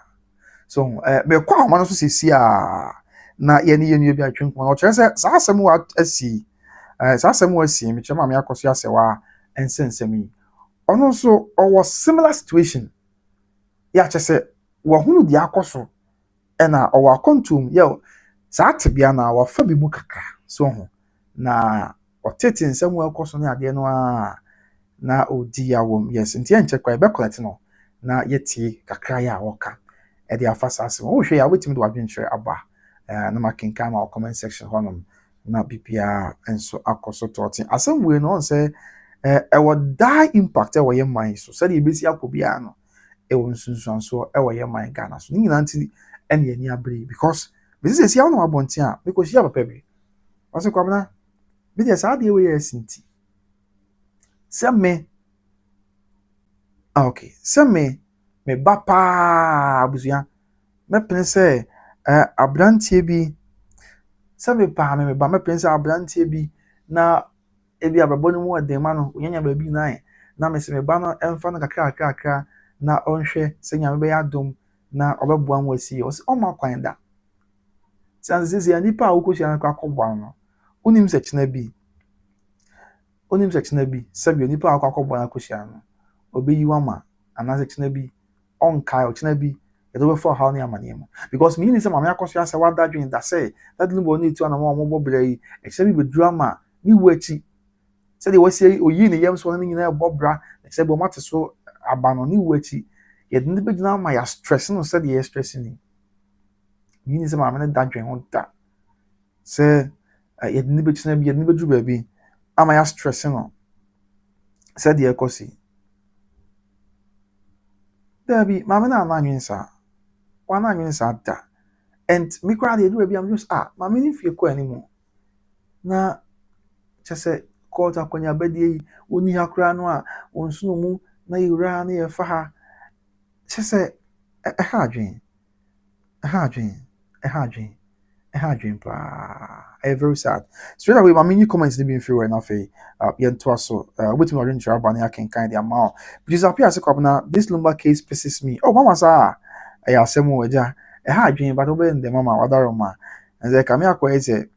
so me kwa ma no so sesi a na ye ni yenu bia twinko na chere se sa asem wa asi me chema me Akosua Serwaa ensensem yi ono so owo similar situation ya chese wo hunu di akoso na owo akontum ye sa tebia na wo fa bi mu kakra so ho na otete nsem wa akoso na ade no a na odi ya wom yes ntia nche kwa be collect no na yeti kakra ya woka e de afasa asem wo hwe ya wetimi do adwenkyere aba na makenka ma comment section honum na bibia enso akoso totin asem we no say e wo die impact e wo ye man so say e besi akobia no e wo nsunsuanso e wo ye man Ghana so ni nyina nti ene ani abre because besi sia no abonte a because ya papa bi wase kwabna bi de sa de we ye sinti se me okay se me ba pa abusua me pene se abrantie bi se me pa me ba me pene se abrantie bi na ebi ababo no mu eden ma no onyanya ba bi na me se me ba no emfa no kakra na onhwe se nya me be yadom na obeboa nwasi o se o ma kwan da sanse ya nipa a wokosia na kwakobwa no unim se chena bi se bi nipa a kwakobwa na kosia no obeyi wama ana se chena bi onkai o chena bi edo be for how na amane mu because me ni se mama akoso ase wada dwen da say that lumba ni tu na mo bobra yi e se bi be drama ni wachi se de wasi oyi ni yam so na nyina bobra e se bo mate so abano ni wachi ye de be gina ma ya stress no se de ye stress ni me ni se mama na da dwen ho da se ye de be chena bi ye de be dru ba bi ama ya stress no se de ekosi Debbie, mama na ananwen sa. Wana anwen sa da. And me cry dey do e bi am just mama ni fie ko animo. Na chese court akonya badie oni hakra no a onsuno mu na yura na ye fa ha. Chese ha adwen. Ha adwen pa. Very sad. Straight away, mama ni comments dey be free na fe. Yen to so. Wetin we try about na can kind the amount. Because appear as na this Lumba case pisses me. Oh, mama sa. I asem wo ja. Ha adwen but obe ndem mama wadaroma. And they come akwa eze.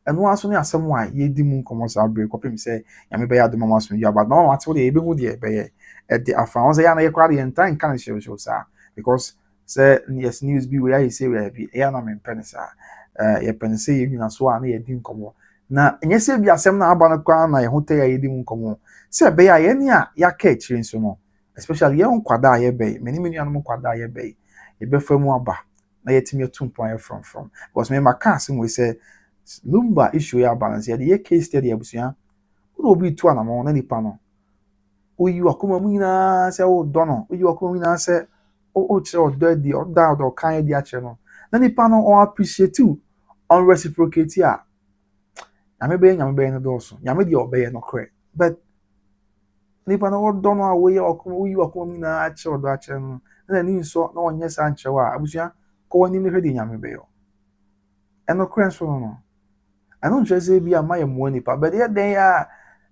Eno aso ne asem wa ye di mu nkomo sa break kopim say ya me be ya do mama so ya but mama what dey ebe hu dey be ye. E dey afa on say ya na ye kwade ye ntan kan show sa because say yes news be we say we be ya na me penisa. Ye pense ye nyina so a na ye di nkomo na enye se bi asem na aba no kwa na ye hote ya ye di nkomo se be ya ye ne a ya ka ekire nso no especially ye nkwada ye be meni anu nkwada ye be ye be famu aba na ye timi tumpo ye from because me maka asem we say Lumba issue ya balance ye case study abusia wo obi tu anamo na nipa no oyi wakoma mu nyina se wo do no oyi wakoma mu nyina se o kire odo di odo kan di a kire no na nipa no o appreciate you on reciprocate ya nyame be no do so nyame de obeye no kre but nipa no odo no awoye okoma oyi wakoma mu nyina a kire odo a kire no na ni nso na onye sa nche wa abusia ko wani ni hwede nyame be yo eno kre so no I don't just say be a my money pa but they are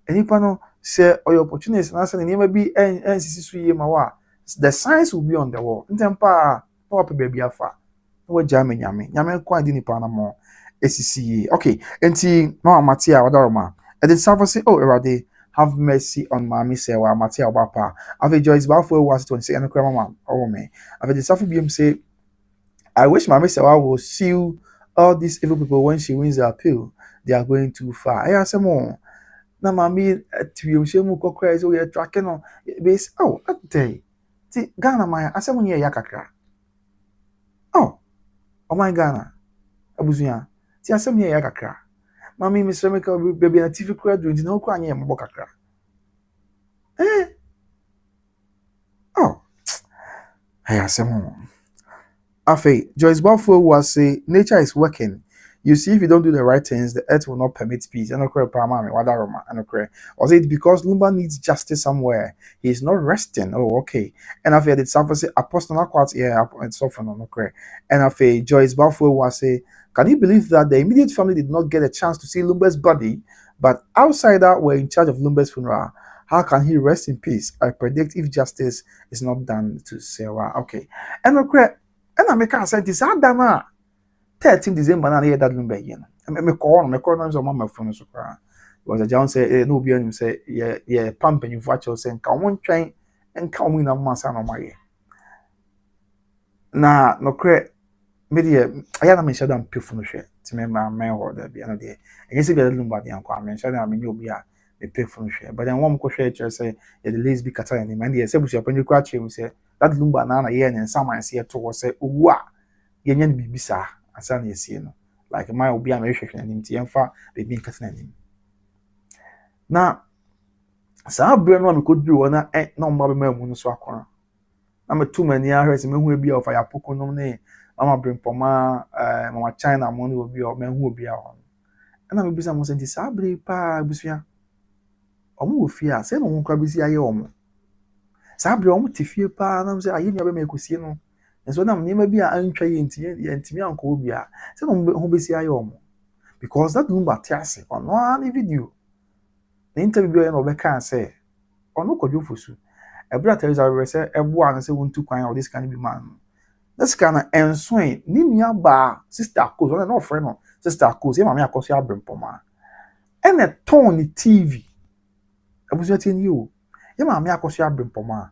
nipa no say or opportunities na say nipa bi nsisi so ye ma wa the signs will be on the wall ntempa no pe baby afa no jam nyame kwa di nipa na mo esisi okay enti no amatia wadaroma and the server say oh erade have mercy on Mami Serwaa amatia obapa ave Joyce Bafo was 26 and crema mama oh me ave the server bi say I wish Mami Serwaa will sue all these evil people when she wins the appeal. They are going too far. I ask more. Na mami tiwushemu kokra is we are tracking on base. Oh, that day. See, Ghana my asemu nye yakakra. Oh my Ghana. Abuzuya. See asemu nye yakakra. Mami Mr. Meka baby na TV kra drink na okwa nye mbo kakra. Oh. Hey asemu. Afe, Joyce Bafo was say nature is working. You see, if you don't do the right things, the earth will not permit peace. And it because Lumba needs justice somewhere. He is not resting. Oh, okay. And Afe did something say apostle not quite and so for no correct. And Afe Joyce Bafo was say, can you believe that the immediate family did not get a chance to see Lumba's body, but outsider were in charge of Lumba's funeral? How can he rest in peace? I predict if justice is not done to Serwaa. Okay. And okay. And I make a sentence, 13 December, na that Lumba again. Me call names on my phone. So, because John say, no, be on say, yeah, pumping you for your saying, come on, train and come in a month on my na no cre media. I had a mention them pay share to me, my man or there be another day. And you see the Lumba, the uncle, I mentioned, I mean, you'll be a pay share. But then one more share, say, the lazy be cut in the man, yes, when you catch him, say, that Lumba nana, and some I see it towards say, wow. Yenyen bibisa asa na esie no like my obi am ehwehwe anim ti yemfa baby nkata anim na saa bre no me koduru wona na omba be mamu no so akora na me tu mani ahwe se mehu ebi of ya poko no ne mama brimpoma mama China mo ne obi o mehu obi a ho na me bisa mo senti saa bre pa busua omo wo fie a se no nkwa bisi aye omo saa bre omo te fie pa na me se aye nua be me ekosie no nso na me bi a antwa ye ntimi anko obi a se no ho bisi aye omo because that Lumba tiase ono ani video the interview bi no be kan say ono kodwo fosu ebra Teresa we say ebo an say wontu kwan or this can be man this kind of ensoin ni nua ba sister Akosua no friend no sister Akosua mama Akosua abrempoma ene ton ni TV abusu atini o ye mama Akosua abrempoma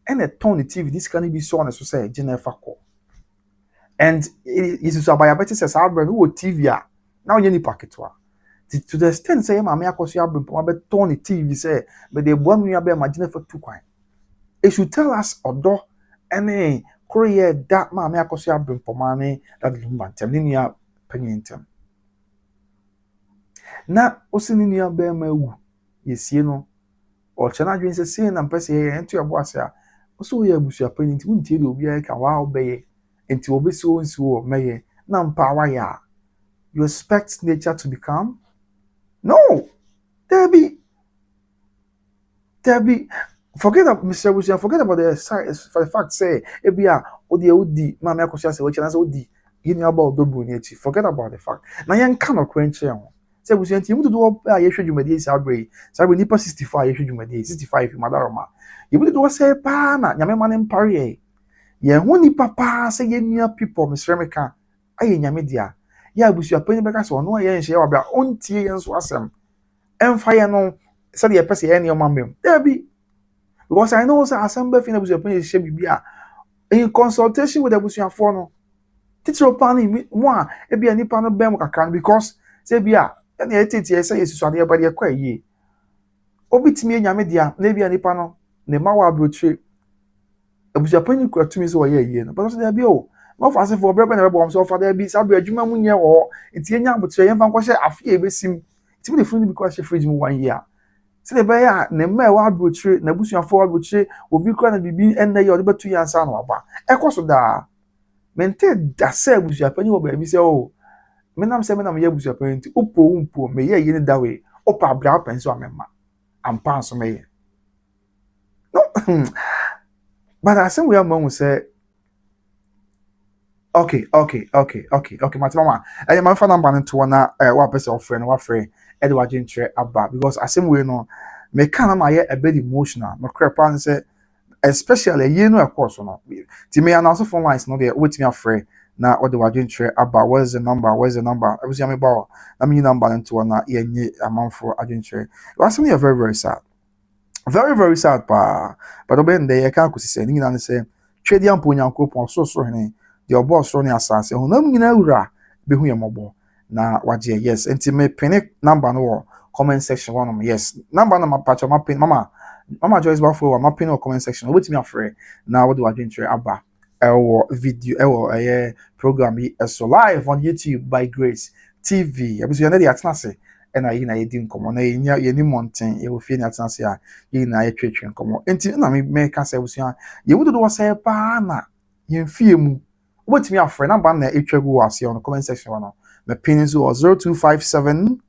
ene ton ni TV this can be so on so say Jennifer ko and it is about better say sa brand wo TV a now you ni paketwa to the extent say mama Akosua abrempoma be ton ni TV say but the boy nua be imagine for two kwan it should tell us odo any Korea that mama Akosua abrempoma ne that Lumba ntem ni nua panyintem na osini nua be ma wu yesie no o chana dwen se sin na mpese ye ento ebo ase a oso ye abusua panyintem untie de obi a ka wa obeye enti obesi o nsi o meye na mpa wa ya you expect nature to become no Debbie forget about Mr. Busia, forget about for the fact say ebia odi mama Akosua Serwaa chana say odi yini about dobu ni echi forget about the fact na yen kan okwenche ho say Busia nti yimudu do a yehwe dwumadi sabre nipa 65 yehwe dwumadi 65 madaroma yimudu do say pa na nyame ma ne mpare ye hu nipa pa say yenua people Mr. Meka aye nyame dia ya Busia pani beka so no ye nhye wa bia ontie yen so asem emfa ye no say the person ye ne omamem Debbie because I know say Asamba fina Busia pani she bibia in consultation with the Busia for no teacher pani mo a ebia nipa no bem kakra because say bia na etete say yesusu ade ba de kwa yie obitimi enyame dia na ebia nipa no ne mawa abrotre Busia pani kwa tumi so ye yie no but so dey bia o no fa se for brebe na be bom so fa dey bi sabe adwuma mu nye ho enti enya abotre yemfa nkwo hye afie ebesim timi de funu bi kwa hye fridge mu 1 year se de be ya ne ma wa abrotre na Busia for abrotre obi kwa na bibi enna ye odebetu ya nsa na aba ekoso da mente da se Busia pani wo ba bi se o menam se menam ye Busia pani nti upo me ye ni dawe opa bra penso amema ampa so me ye no but I say we are mom say okay matima ma fa number nto na wa person of friend wa friend e de wa gentre aba because asem we no me kan ma ye a bit emotional no crepa and say especially you know of course no ti me announce phone lines no dey wait me afraid na o de wa gentre aba where's the number I was me ba na me number nto na ye nye amanfo agentre was me very sad very sad pa but obende ye kan kusise ni na say twedi ampo nyankopon so hene the boss running asase ho na nyina wura be hu yemobo na waje yes enti me pin number no comment section one yes number na mapacho ma pin mama Joyce Bafo ma pin no comment section wait me afre na what do I drink aba ewo video ewo program bi so live on YouTube by Grace TV abusu ya na dey atnase na yi na yedi nkomo na ye ni mountain ye wo fie na atnase a yi na ye twetwe nkomo enti na me ka say abusu ye wudo do say pa na ye fie mu wait me afre number na etwagu wase on comment section one me pin is 0257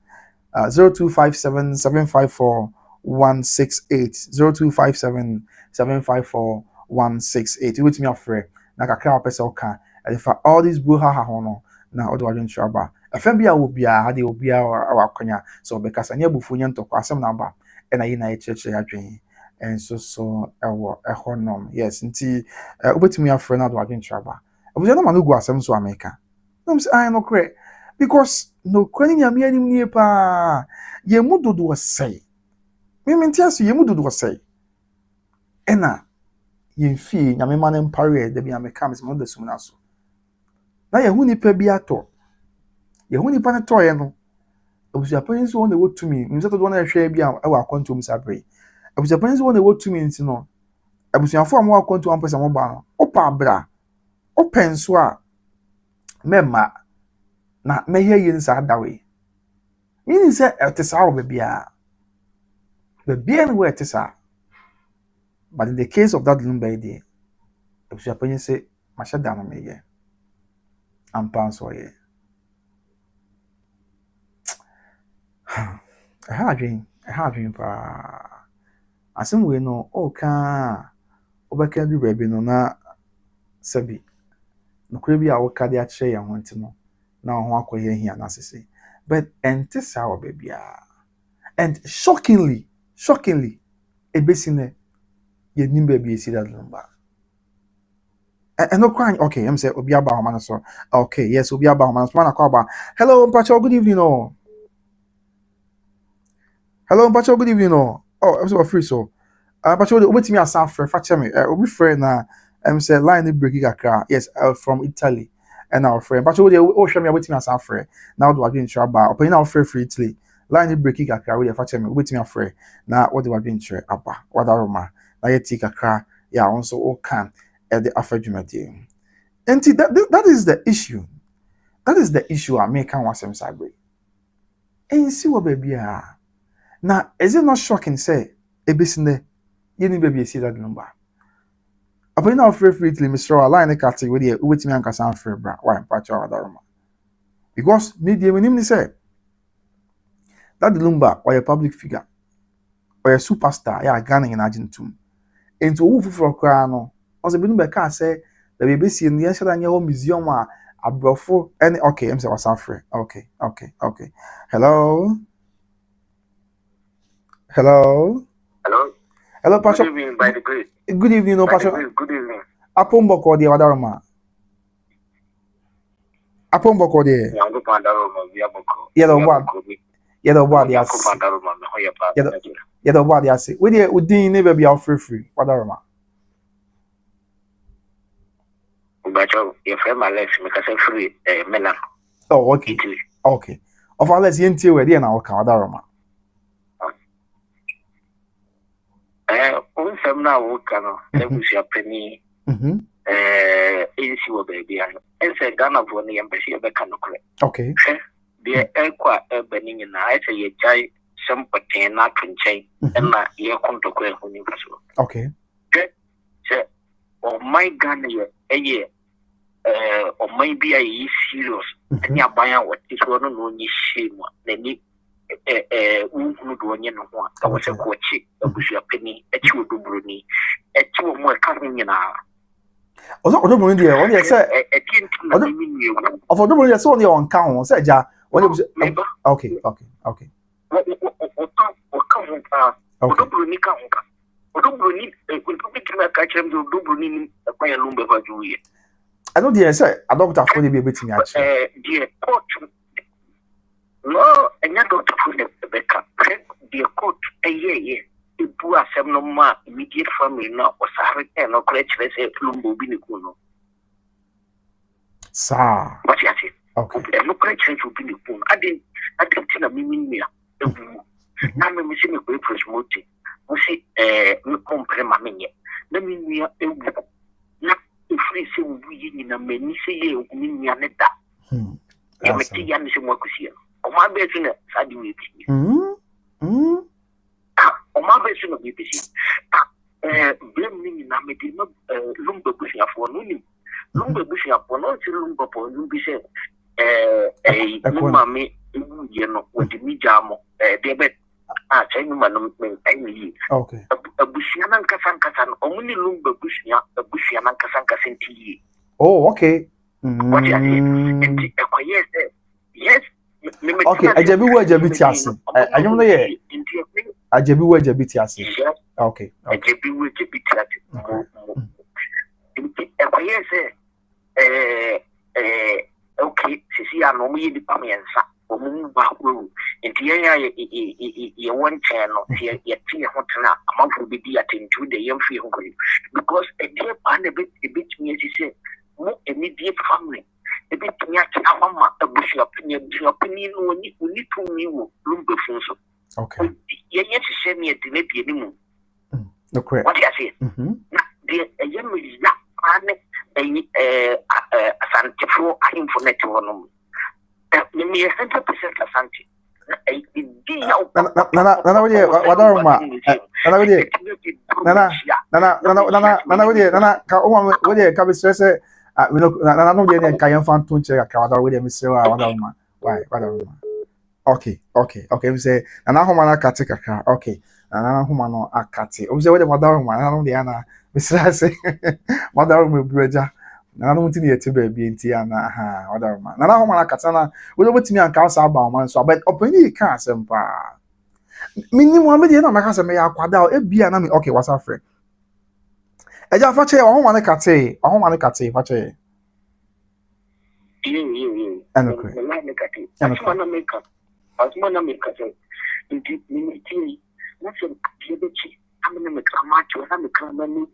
754 168 0257 754 168 wait me afre na kakra pesa oka and for all these buha ho no na odo wadwen traba afem bia wo bia ha de obi a wakonya so because anya bufu nya ntokwa asem namba na yi na echeche adwen and so ewo ehonom yes nti obetimi afre na odo wadwen traba obi na manu gu asem so America no say I no kre because no kwani nyame anim nie pa ye mudodo wasai mentiaso ye mudodo wasai ena ye fi nyame mane mpare de bia meka mes mo da sumna so na ye hu nipa bi ato ye hu nipa ne to ye no Busia pani so won e wotumi mse to do na hwe bi a wa kwantum sabre Busia pani so won e wotumi nti no abusuafo am wa kwantum ampesa mo ba no opa bra open so a memma na me hear you inside that way. Meaning say it is our baby. Baby and where it is. But in the case of that Lumba idea, if you happen say, my shut down on me, yeah, I'm pounds for you. I had a dream, I some way no, oh, can do baby no na sabi. No crabby, I will carry a chair and want to know. Now, one could hear here, Nassy. But and this our baby, and shockingly, a basin, ye nimbe be see that Lumba. And no crying. Okay, I'm saying Obi Aba Homana so. Okay, yes, Obi Aba Homana. Mana Kwaba. Hello, Mpacho, good evening, oh. Hello, Mpacho, good evening, oh. Oh, I'm so free so. Mpacho, wait me aside for me. Obi friend na I'm say line breaking kakra. Yes, from Italy. And our friend. Mpacho, show me wait me aside for. Now do I be in trouble? Open our free Italy. Line breaking kakra. We fetch me. Wait me afraid. Now what do I be in trouble? Abba. What are ma? Na ye take kakra. Yeah, also all can at the afterjumati. And that is the issue. That is the issue I make and want some cyber. And see what baby are. Now, is it not shocking, say, a business, you need baby see that number? Upon now, free Mr. Align a category with me and Cassan free bra. Why, patch or other. Because media when say that the Lumba or a public figure or a superstar, yeah, Ghana in Argentina. Into Wolf for Crano, as a Lumba can say, the baby see in the answer than your museum. Abrofo any okay, I'm saying what's free. Okay. Hello, Hello. Pastor. Good evening, by the grace. Good evening, no Pastor. Good evening. Apomboko de Wadaroma. Apomboko de. Yango Pandaroma, Yaboko. Yellow what yes. Yellow what yes. We didn't never be out free. Wadaroma. But your friend my legs make us free Melan. Oh, okay. Of all let's enter where they now come Wadaroma. On some now work let me see a penny. AC baby and say Ghana for the embassy of the Canocre. Okay. The airqua burning in the eye say a chai some patin not can change and not your contact when you go. Okay. Oh my Ghana a year. Or maybe I is serious and you're buying what is one on your shame. Then do any one. I was a coach, a bush a penny, a two do bruni, a two more coming in our. Also, I don't know India. What you say? Of the money I saw on count, said Ja. What it was okay. What come on, Bruni come. What do Bruni, we catch them to do Bruni, acquire Lumba for you. I know the say I don't have to be betting dear court. No, and not to put the backup. Dear court, a year. The poor some no more immediate family now or Sarpong or Crutch, let's say Lumba Binicuno. Sir, what you say? Okay. No Crutch will be the I didn't tell a mimia. I'm missing a great first motive. We say, no comprema mania. Let me near a book. If we say we in a many say, Minyanetta. Yamati and some work here. On my bedroom, I do it. On my version of BBC, blaming in Amadina, Lumba bushing for Lunim. Lumba bushing upon all Lumba for Lumbi said, a mammy, you know, with the Mijamo, Debet, Chinaman, okay. A Bushian Casancasan, only Lumba Bushia, a Bushian Casancasan tea. Oh, okay. What you say? Yes. Okay, I just be where Jabitias. I don't know yet. I just be where Jabitias. Okay. I just be where Jabitias. Okay, see, I know me the Pamiansa, or move back room. In the year one channel, here, yet, a month will be attending to the young field because a dear pan a bit me as he said, more immediate family. A bit near Mama, a bush opinion when you need to me, Lumba Funso. Okay. Yes, send me a delay anymore. No, correct. What I say? The young is not a Asantehene, I'm for net one. me 100% Asante. Nana would Wadaruma. Nana would Nana would come stress. We look Nana no day Kayan fan to check Kawada with Mr. Wadaruma. Why Wadaruma? Okay. We say Nana Homana Katika. Okay. Nana Homano Akati. Observe the Wadaruma. I don't know the Anna. Mr. Say Wadaruma Bridger. Na no mutini yeti baby nti ana ha odaruma na ho mana katana we do mutimi anka asa ba man so but opani ka asem pa minni Muhammad ye na maka se me ya kwada e bia na me okay wasa frɛ eja fa che ho mana kate fa che anokre asmana meka nti miniti na se kebechi amene me kama cho na me kama ni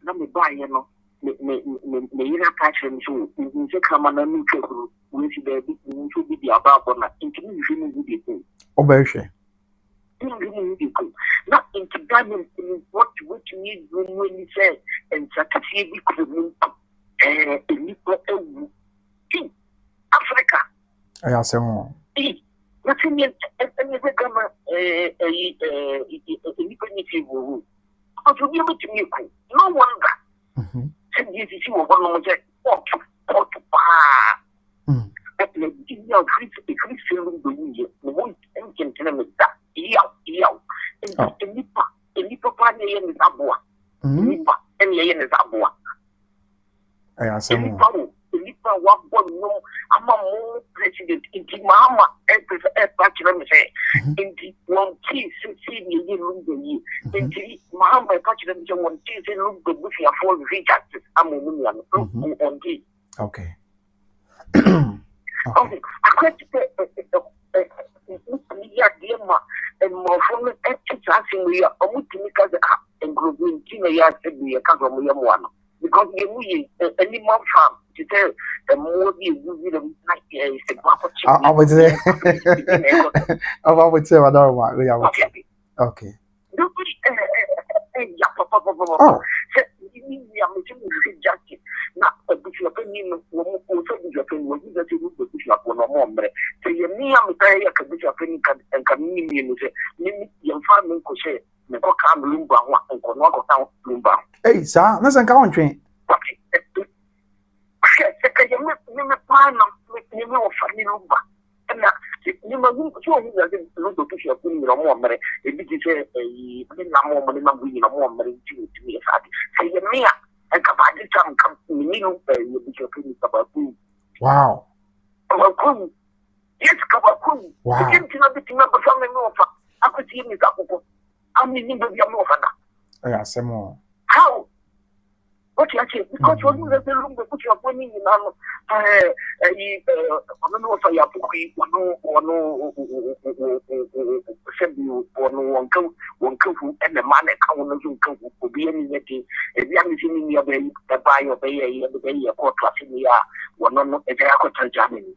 na me ba ye no me yina catch him so nse kama na mi twekuru we si baby nso bi dia ba bona nti mi hwe no bi ko obehwe na nti ganin what you need when you say and satisfy bi ko mu ni ko ewu Africa aya semo nothing any kama ni ko ni fiwo but you need to make no wonder and you see what one more say pot but the video Chris film do you want and can tell me that yeah and nipa pa ne ye ni aboa nipa en ye ni aboa aya semo nipa wa no ama mo president inti mama pa me say inti one key see ni ye Lumba yi inti mama pa me say one key say Lumba bu fi afford Vindicates amomu ni on key okay okay akwati ya dema and more from asking we are omutimi kaza and group in ya said we ka zo mo yamwana because we any man farm to tell the more you them like is the I would say I would say Wadaruma okay ya papa oh you are making just na obusu opinion wo mo so bu opinion wo just bu obusu opinion no mo mre so ye mi am try ya ka obusu opinion kan ni no se ni ye fa me ko she me ko ka Lumba ho ko no ko ta Lumba eh sa na san ka won twen okay se ka ye me pa na ni me o fa ni Lumba na ni ma ni so ni ya de Lumba obusu opinion no mo mre e bi ti se ni na mo bu ni na mo mre ti mi fa di se ye mi and kabadi tam kam ni no you be shopping kabaku wow kabaku yes kabaku you can be tina ba family no fa akuti mi kakoko ami ni be am no fa da ya semo how what you say because you know the Lumba put your money in no no fa ya pukui no sebi wonka fu and the man ka won no nka fu obi ani yeti e bia mi sini ni obi e ba yo be ye ko class ni ya wono no e ja ko tan jamani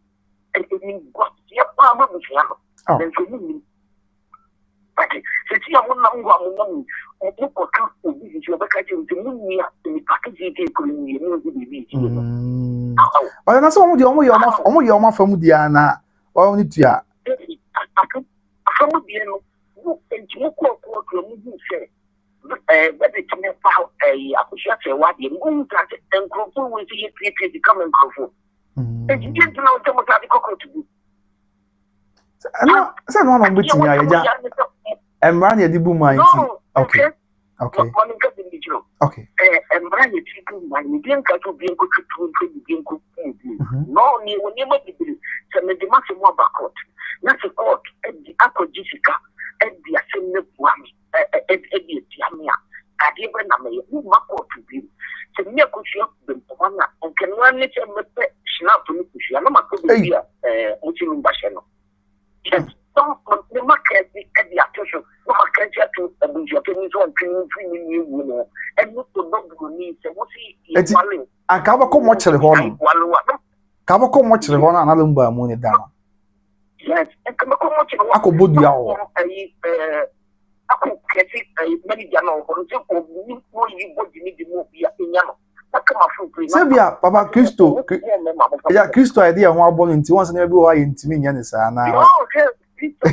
and ni got ya pa ma mi ya no then so ni okay se ti ya won na ngwa mo no ko ka obi ji obi ka ji ni ya ni package ke ko ni ni obi bi oh na so omo di omo famu di ana o ni tua famu di no enti mo ko mu di se but the time pa Akosua Serwaa di mo nta enkrofo we see create the come enkrofo enti di na o temo ta di kokko tu ana se no na mbuti ya ya emra na di bu man ti okay one ka di jiro okay emra ye ti bu man ni bien ka to bien ko tu bien ko no ni woni ma di se me di ma se mo bakot na se court di akojisika di asem buami di tiamia ade be na me ni ma court bi se me Akosua be na onkenwa ne se me pe snap ni Akosua na ma ko bi mutin mbashe no the market di attention no market to the Japanese one training you know and no to no ni se wo si wale aka ba ko mo chere ho no ka ba ko mo chere ho na Lumba mu ni da no yes and come come chere ho akobodu ya ho ako kesi many jana ho so ko ni mo yi body ni di mo bia enya no aka ma fu Sebia Papa Christo ya Christo idea ho abọ nti won se na bi o aye ntimi nya ne saa na no Christo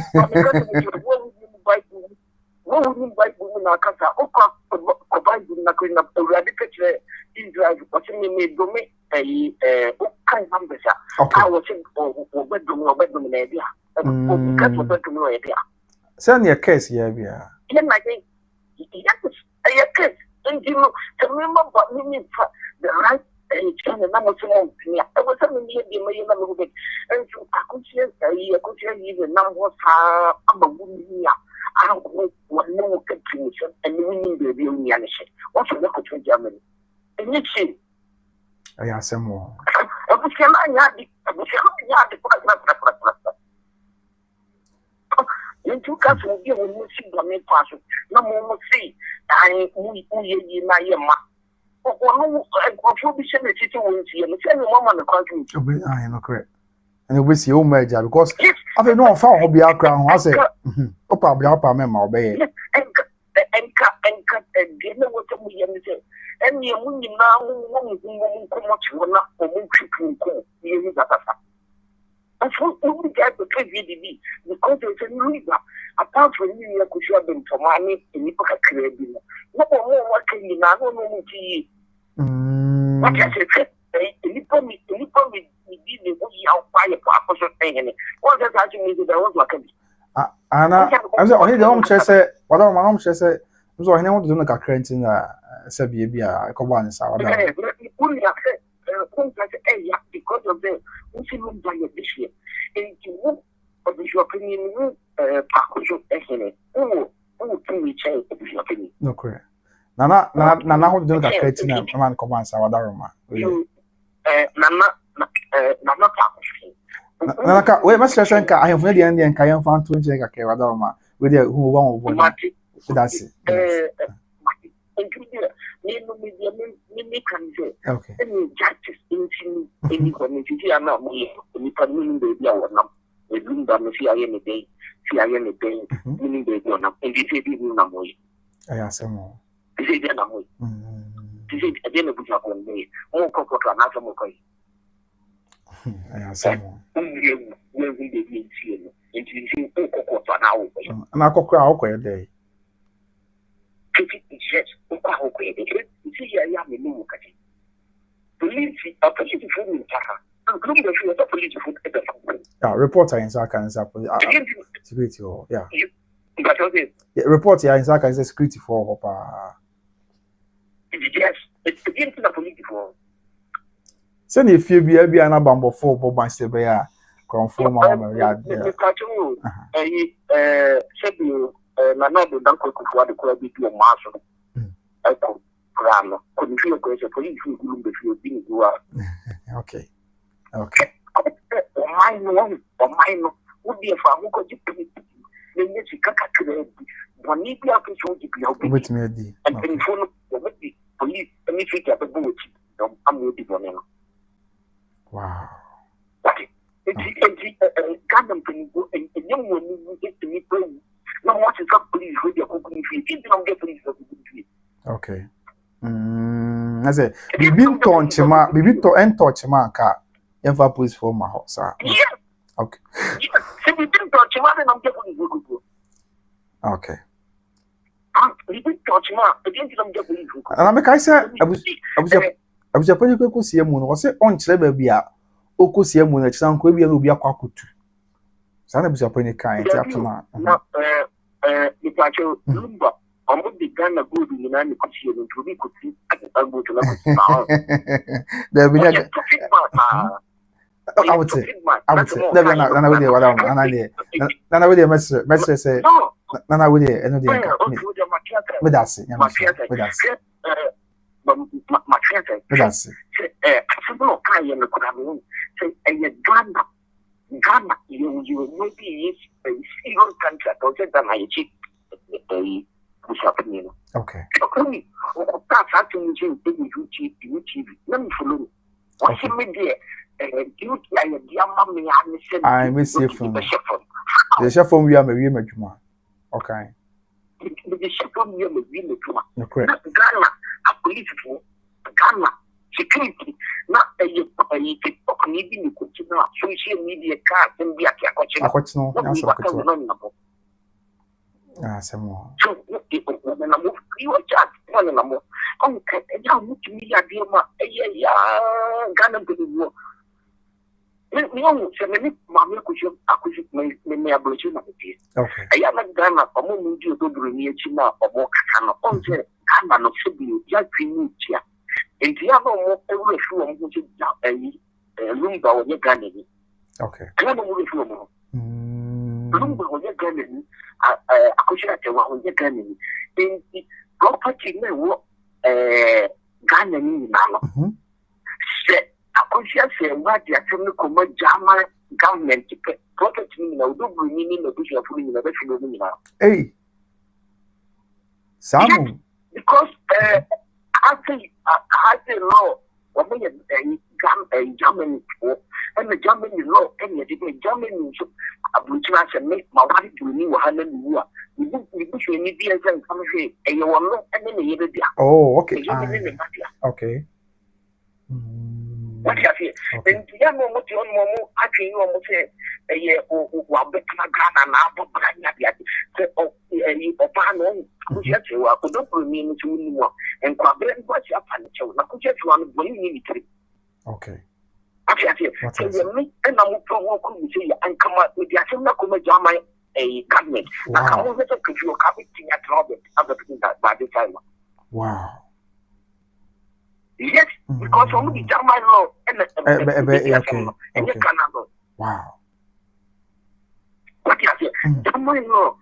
wo woni Bible na kasa o ko Bible na ko na awurade kechire Israel ko se me do me o kan numbers a wo se o bedum na bia o ka to bedum na bia se na case ya bia yeah my thing yeah case and you know to remember me the right channel na mo se mo ni I was saying me be me na mo be and so Akosua even na mo sa abawu ni ya I don't know what contribution and winning the real Yanisha. What's the local to Germany? And you see, I ask some more. I was in 2000, you will see the main person. No more see. I my I know correct. And we see major because I don't know how hobby our crown. I say, Opa, Biapa, Mamma, obey. And dinner was a million. And the woman now won't come much one up for more chicken. That's what we get the KVDB because there's a river. Apart from you, could have been for money in the pocket. No more working in our own tea. What I said, you promise me. Ana I'm saying only the home chair say what my home chair say so I want to do like cranting say be a coban sa because of the Lumba this year and you of your opinion Akosua Serwaa no correct nana how to do like cranting man coban sa wadaroma Naka we must say nka ahemfo dey end nka yem fan to nche ka ke wada ma we dey hu won wo that's it okay justice in any community are not me meaning baby or not we Lumba me see aye me dey meaning baby or not and this is people na moy aya semo this is na moy this is again bu ja ko me mo ko na so mo ko aya semo na kokora akoye dey reporter in Saka security yeah report in Saka is security for yes it's against the police for send if you be na bambo for boban se be ya confirm ma ya na no do dan ko for the ko bi o ma so ko rano ko ni feel ko se police fu Lumba fi bi ni wa okay o would be a farm ko ji police ni si kaka kire boni bi a ko so ji bi o bi with me di and phone the police ni fi ka be bo ti am wo di boni no wow Ghana can go and young women get to meet them. No what is up police with your cooking fee. If you don't get police of the fee. Okay. I say bibi to touch ma ka emfa police for my house. Yeah. Okay. So we didn't touch ma and I'm getting good. Okay. We didn't touch ma again I'm getting good. And I make I say I was Japan ko see mu no say on kire ba bia okosie mu na chisan ko bia no obi akwakutu sana bi Japan kan ti atoma na the pacho Lumba omo di Ghana good ni na ni kusie no to bi kuti agbo to na kusie there be I would say na we dey wada na we dey message say na we dey eno dey we da se we da se that's no kind of economy say Ghana you maybe is a single country or that I check what's happening okay only that's actually you TV let me follow what's in media you I miss you from the chef from we are maybe majuma okay the chef from we are maybe majuma correct Ghana a police for Ghana security na TikTok ni bi ni ko na social media ka dem bi akwache Akwachino, no answer ko to. no no Semo. so na mo you chat one na mo on ka ja mu tumi ya bi ma ya Ghana bi wo me on se me mama akuju me abrochi na ti Okay. ya na Ghana omo mu di odobro ni echi na omo kaka no on se Ghana no se bi ya green tia enti ya no mo ewu efu o mo ti ja Lumba o ye Ghana ni Okay. Ghana mo efu o mo Lumba o ye Ghana ni Akosua Serwaa o ye Ghana ni enti property na wo Ghana ni na no se Akosua Serwaa dia temi ko mo jama government property ni na odobro ni na busia fu ni na be fi ni na Hey. Samu. because I say law what me Germany and the Germany law and the Germany so abunchina se make my wife to ni wa hanan ni bu so ni bi ensan come here e ye won no and na ye be Oh, okay. Okay. what you say and ya no mo ti on mo atwe you mo say e wa be kana Ghana na abo branya bia se o pa no Akosua Serwaa ko do ni ni tu ni mo en kwa be en kwa cha pa ni chew na Akosua Serwaa no boni ni tiri Okay. actually so you me and I'm pro ko mi say an kama with the asem na ko ma jama government na kama we to you ka be tinya trouble that by the time Wow. yes because from the German law and okay. and Canada Wow. what you say German law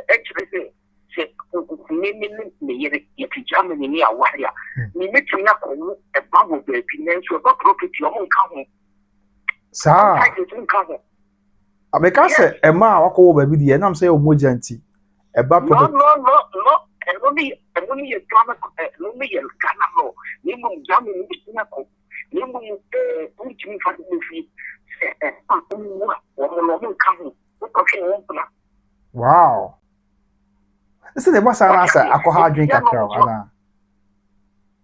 actually say me Germany ni awaria me metunya ko e bawo be finance ba property o mo nka ho Sa. Abeka se ema wako ba bi de na am say o mojanti. E ba property. No. And only a Ghana, only a Ghana law. Name of Germany, name of which me for the fee. Wow. This is the boss answer. Alcohol drink a crowd.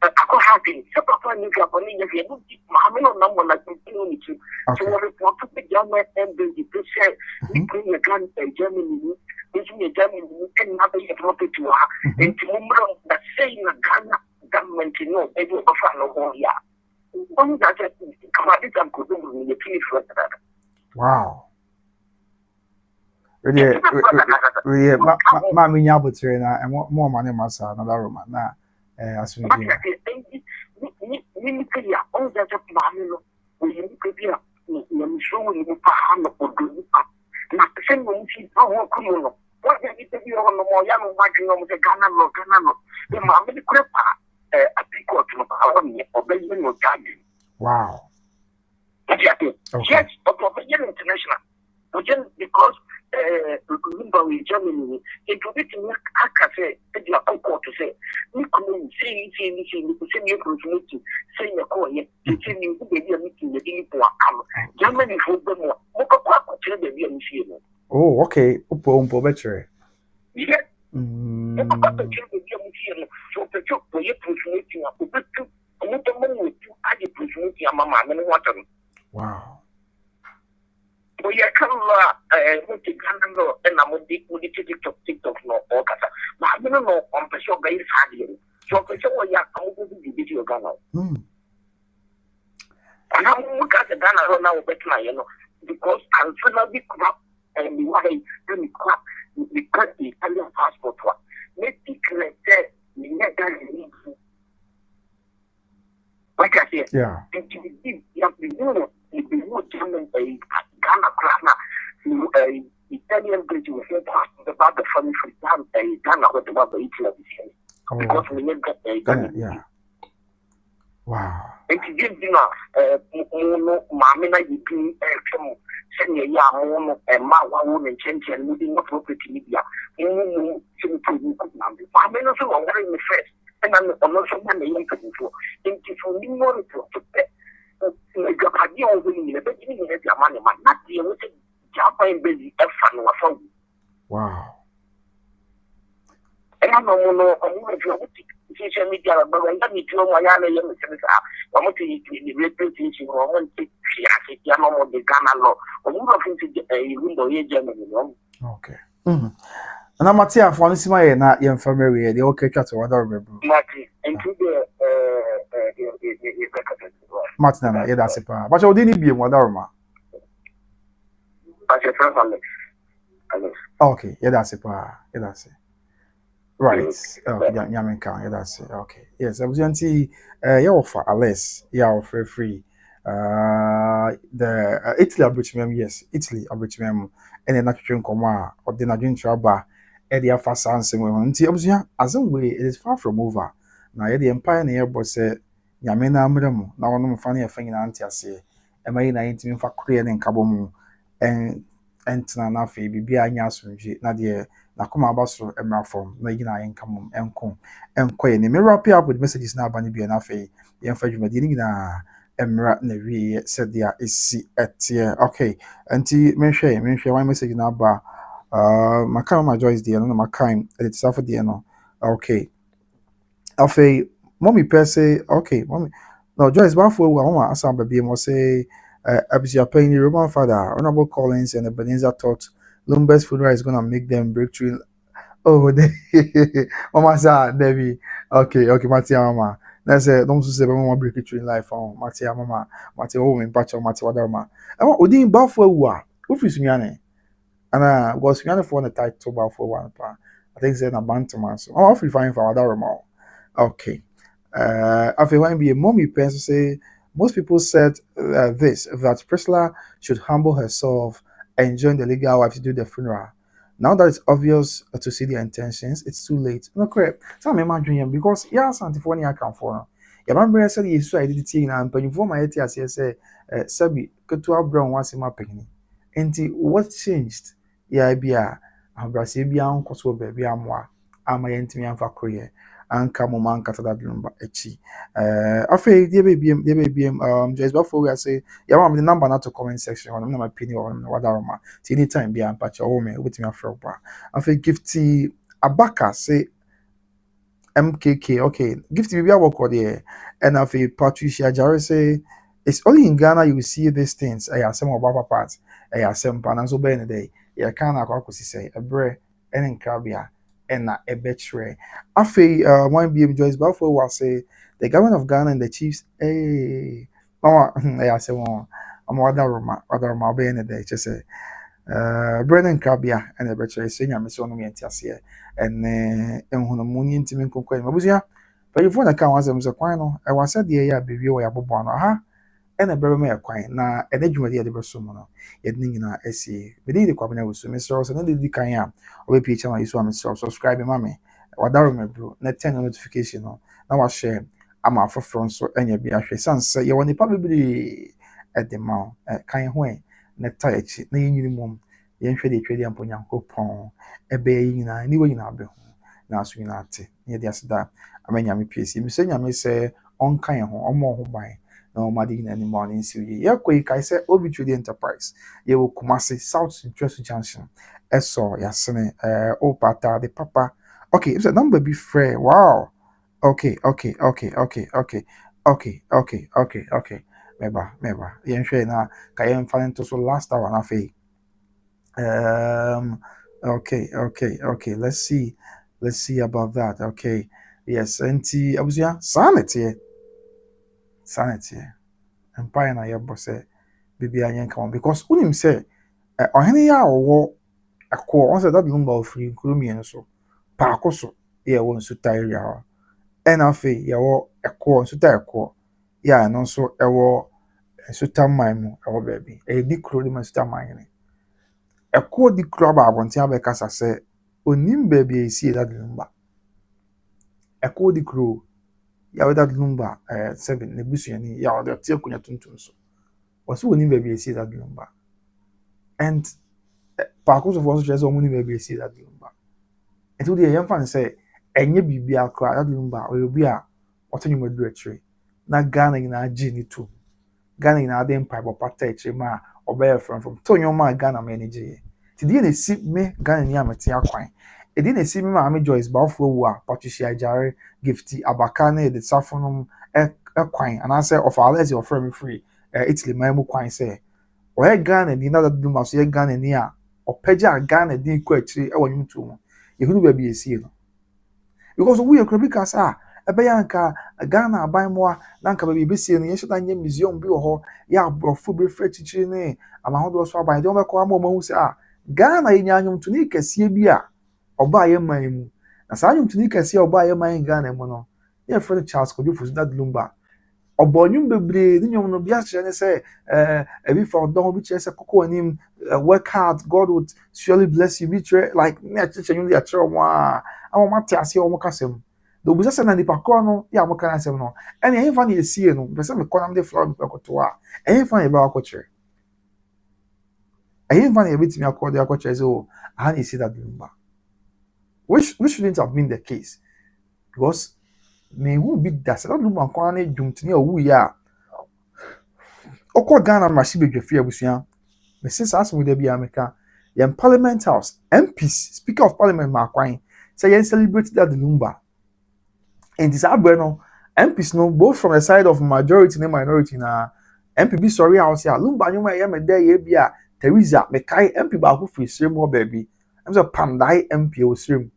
Alcohol drink. So papa ni ka poni ya ye buti mama no number na continue ni tu. So we report to the German embassy to say we bring a gun in Germany. This is Germany and not a property to her. And to remember that saying a Ghana government no every of no ya. One that commanded and could do the finish for that. Wow. Really, Mammy Yabutre and more money, Massa, another woman. Now, as we do. Mimicry, all that of Mamma, we could be showing you for good. Not the same when she's no criminal. What is it you on the more young watching on the Ghana? The Mamma the crap, a peacock or Belgian or Italian. Wow. Yes, but international. Because Lumba in Germany, it will be to make Akase, you are to say, you couldn't say anything, you send your community, say your call, you send you a meeting, the day for Germany for them, oh, okay. Upo better. Yes. So the joke for your personality, I put to a little more with you, I get personality, I'm a man and water. Wow. We are come with the Ghana and I'm with the TikTok no or Casa. But I don't know on the show by Sadio. So for sure, we are going to the video Ghana. And I look at the Ghana now, but you know, because I'm finally crap and the way then crap because the Italian passport. Make it clear that we never need to. Like I said, yeah. You have been doing it. If you want German, Ghana, Italian bridge will say about the family for Ghana, what about the Italy? Because we never get a Ghana. Yeah. Wow. And to give dinner, Mamma, you can send a young and my one and change and moving up property media. Mamma, so I'm wearing the first, and I'm not so many young people. And if you know it, you over in the beginning of your money, not the Japan busy F and wow. And am no social media, but when you do my young I'm going to representation or one take the Ghana law or move off into a window here, Germany. Okay. And I'm at here for this my na young family, the okay cat or whatever. Martin, and to the Martin, yeah, that's it. But you didn't be one darma. Okay, yeah, that's it. Yeah, that's it. Right. Okay, yeah, that's it. Okay. Yes, I was going to yeah, offer Alice, yeah, offer free. The Italy abridgment, yes, Italy abridgment, and then actually come or then again trouble. Eddie afa sanse we nti abusua azam we it is far from over. Na ye the empire na ye bo se nyame na amrem na wono mfa na ye fa nyina anti ase. E mai na yintimi fa kure ne nkabo mu entina na fa bibia anya asomdwe na de na koma abaso emra form na yina ye nkamo enko ye ne me wrap up with messages na abani bia na fa ye mfa dwumadi ni nyina emra na wie said dia esi etie. Okay, anti menhwe one message na ba my Joyce dear, no, my kind, it's for dear, no. Okay. Alfay, mommy per se, okay, mommy. No, Joyce, but for one, as I'm baby, must say, Abisia Penny, Roman father, Honorable Collins, and Ebenezer thought Lumba's funeral is gonna make them break through. Oh, Mama said, Debbie, okay, Matia, Mama. Let's say, don't say, Mama break it through in life, oh, Matia, Mama, Matia, oh, in Pacho, Matia, Wadama. I want Udin Buffalo, who is Miane? And was one for the title bar for one part. I think it's a bantam. So I'm awfully fine for other remote. Okay. I feel when be a mommy person say most people said this that Priscilla should humble herself and join the legal wife to do the funeral. Now that it's obvious to see their intentions, it's too late. No correct. So I'm imagining because Asantehene I come for. Yeah, my brother said you saw identity and but you for my ATS say Sabi Ketua Brown once in my penny. And what changed? Yeah, bia abrase bia nkoso baabi amwa ama yentimi amfa kroye anka mo man kata da Lumba echi afei de bebiem just before we say yeah am the number not to comment section on my opinion on wadaroma ti anytime bia ampacha wo me wetimi afro ba afei gifty abaka say MKK okay gifty bia work there and afei Patricia Jare say it's only in Ghana you will see these things some of Baba parts some pan and so be in the day ya kan akwakosi say ebre enen krabia na ebetre afei one BM Joyce Balfour will say the government of Ghana and the chiefs mama say one am other roma be in the day just say Brennan krabia and ebetre say nyame so no me entiase and enhunu muni ntimi nkonkwan mabusia but you na kan wasem say kwan no e wasa de ya bewie wo ya bobo no ha ena brebe me kwan na ena dwumade ya de beso mu no ye de nyina esi be de kwabena wo so me so na de kan ya obe page channel iso am so subscribe ma me wadaro me bro na turn notification no na wa share ama afoforo so enya bi ahwe sanse ye woni pa bibiri e de ma kan ho na ta echi na yenyini mum ye nhwe de twede ampo nyankopon ebe yi nyina ni wo nyina be ho na aso nyina ate ye de aseda amanya me pc mi se nyame se onkan ho omo ho ban na ọmọdé na ni morning see you. Yeah, quick. I say Obi Trade Enterprise. You will Kumasi South Central Junction. Eso yasene pata the papa. Okay, it's a number be fair. Wow. Okay. Meba. Yen share na kayen fan to so last hour na fe. Okay. Let's see about that. Okay. Yes, enti abusia sanity empire na yebo say bibi anyen kan because unim say ohene ya owo akọ on say that Lumba ofri nkurumie so paako so ye won su area ho enafe ye wo ekọ su ta ekọ ya no so ewo su ta man mu ewo baby di kro di man su ta man ni ekọ di kro ba abontia be kasa say onim baby esi that Lumba ekọ di kro ya we that Lumba 7 na busuani ya o tie kunya tuntum so was woni baby see that Lumba and parcos of also just woni baby see that Lumba and so the young fan say enye bibia akra that Lumba o obi a otonyu madu atire na Ghana ina agi ni to Ghana ina dem pipe or pata atire ma obey from tonyo ma Ghana manage ti die na si me Ghana ni amete akwan e di na si me maame Joyce ba ofo wu a Patricia Jare gifty abaka na de safonom kwan anase of Alex your friend free Italy man mu kwan say o Ghana ni na do ma so ye Ghana ni a opagya Ghana din ko akiri e wonum tu mu ye hunu ba bi esie no because we ekro bi ka sa ebe ya nka Ghana aban mo a na nka ba bi besie no ye hye dan ye museum bi wo ho ya abrofo be fra chichiri ne amahodo so aban de o be ko ama hu se Ghana ye nyanyum tu ni kase bi a oba ye man mu na sa nyum tu ni kase oba ye man Ghana mu no ye fra Charles Kojofu da Lumba obonyum bebre ni nyom no bia kire ne say ebi for don bi kire say koko anim work hard God would surely bless you be kire like me kire nyum ya kire mo a mate ase o mo kasem do bu say na nipa ko no ya mo kan asem no ene hen fa na esie no be say me konam de flower be koto a hen fa na be akokire hen fa na be timi akode akokire so how you see that Lumba which shouldn't have been the case because me who be that so Lumba kwa na dwumtini owu ya okọ Ghana machine bedwafie abusua me since as we dey be America yam Parliament House MPs Speaker of Parliament ma kwan say yen celebrate that Lumba and this abwe no MPs no both from the side of majority and minority na MP be sorry house ya Lumba nyoma ye me dey ye bia Teresa me kai MP ba ko free stream ho baby am say pandai MP o stream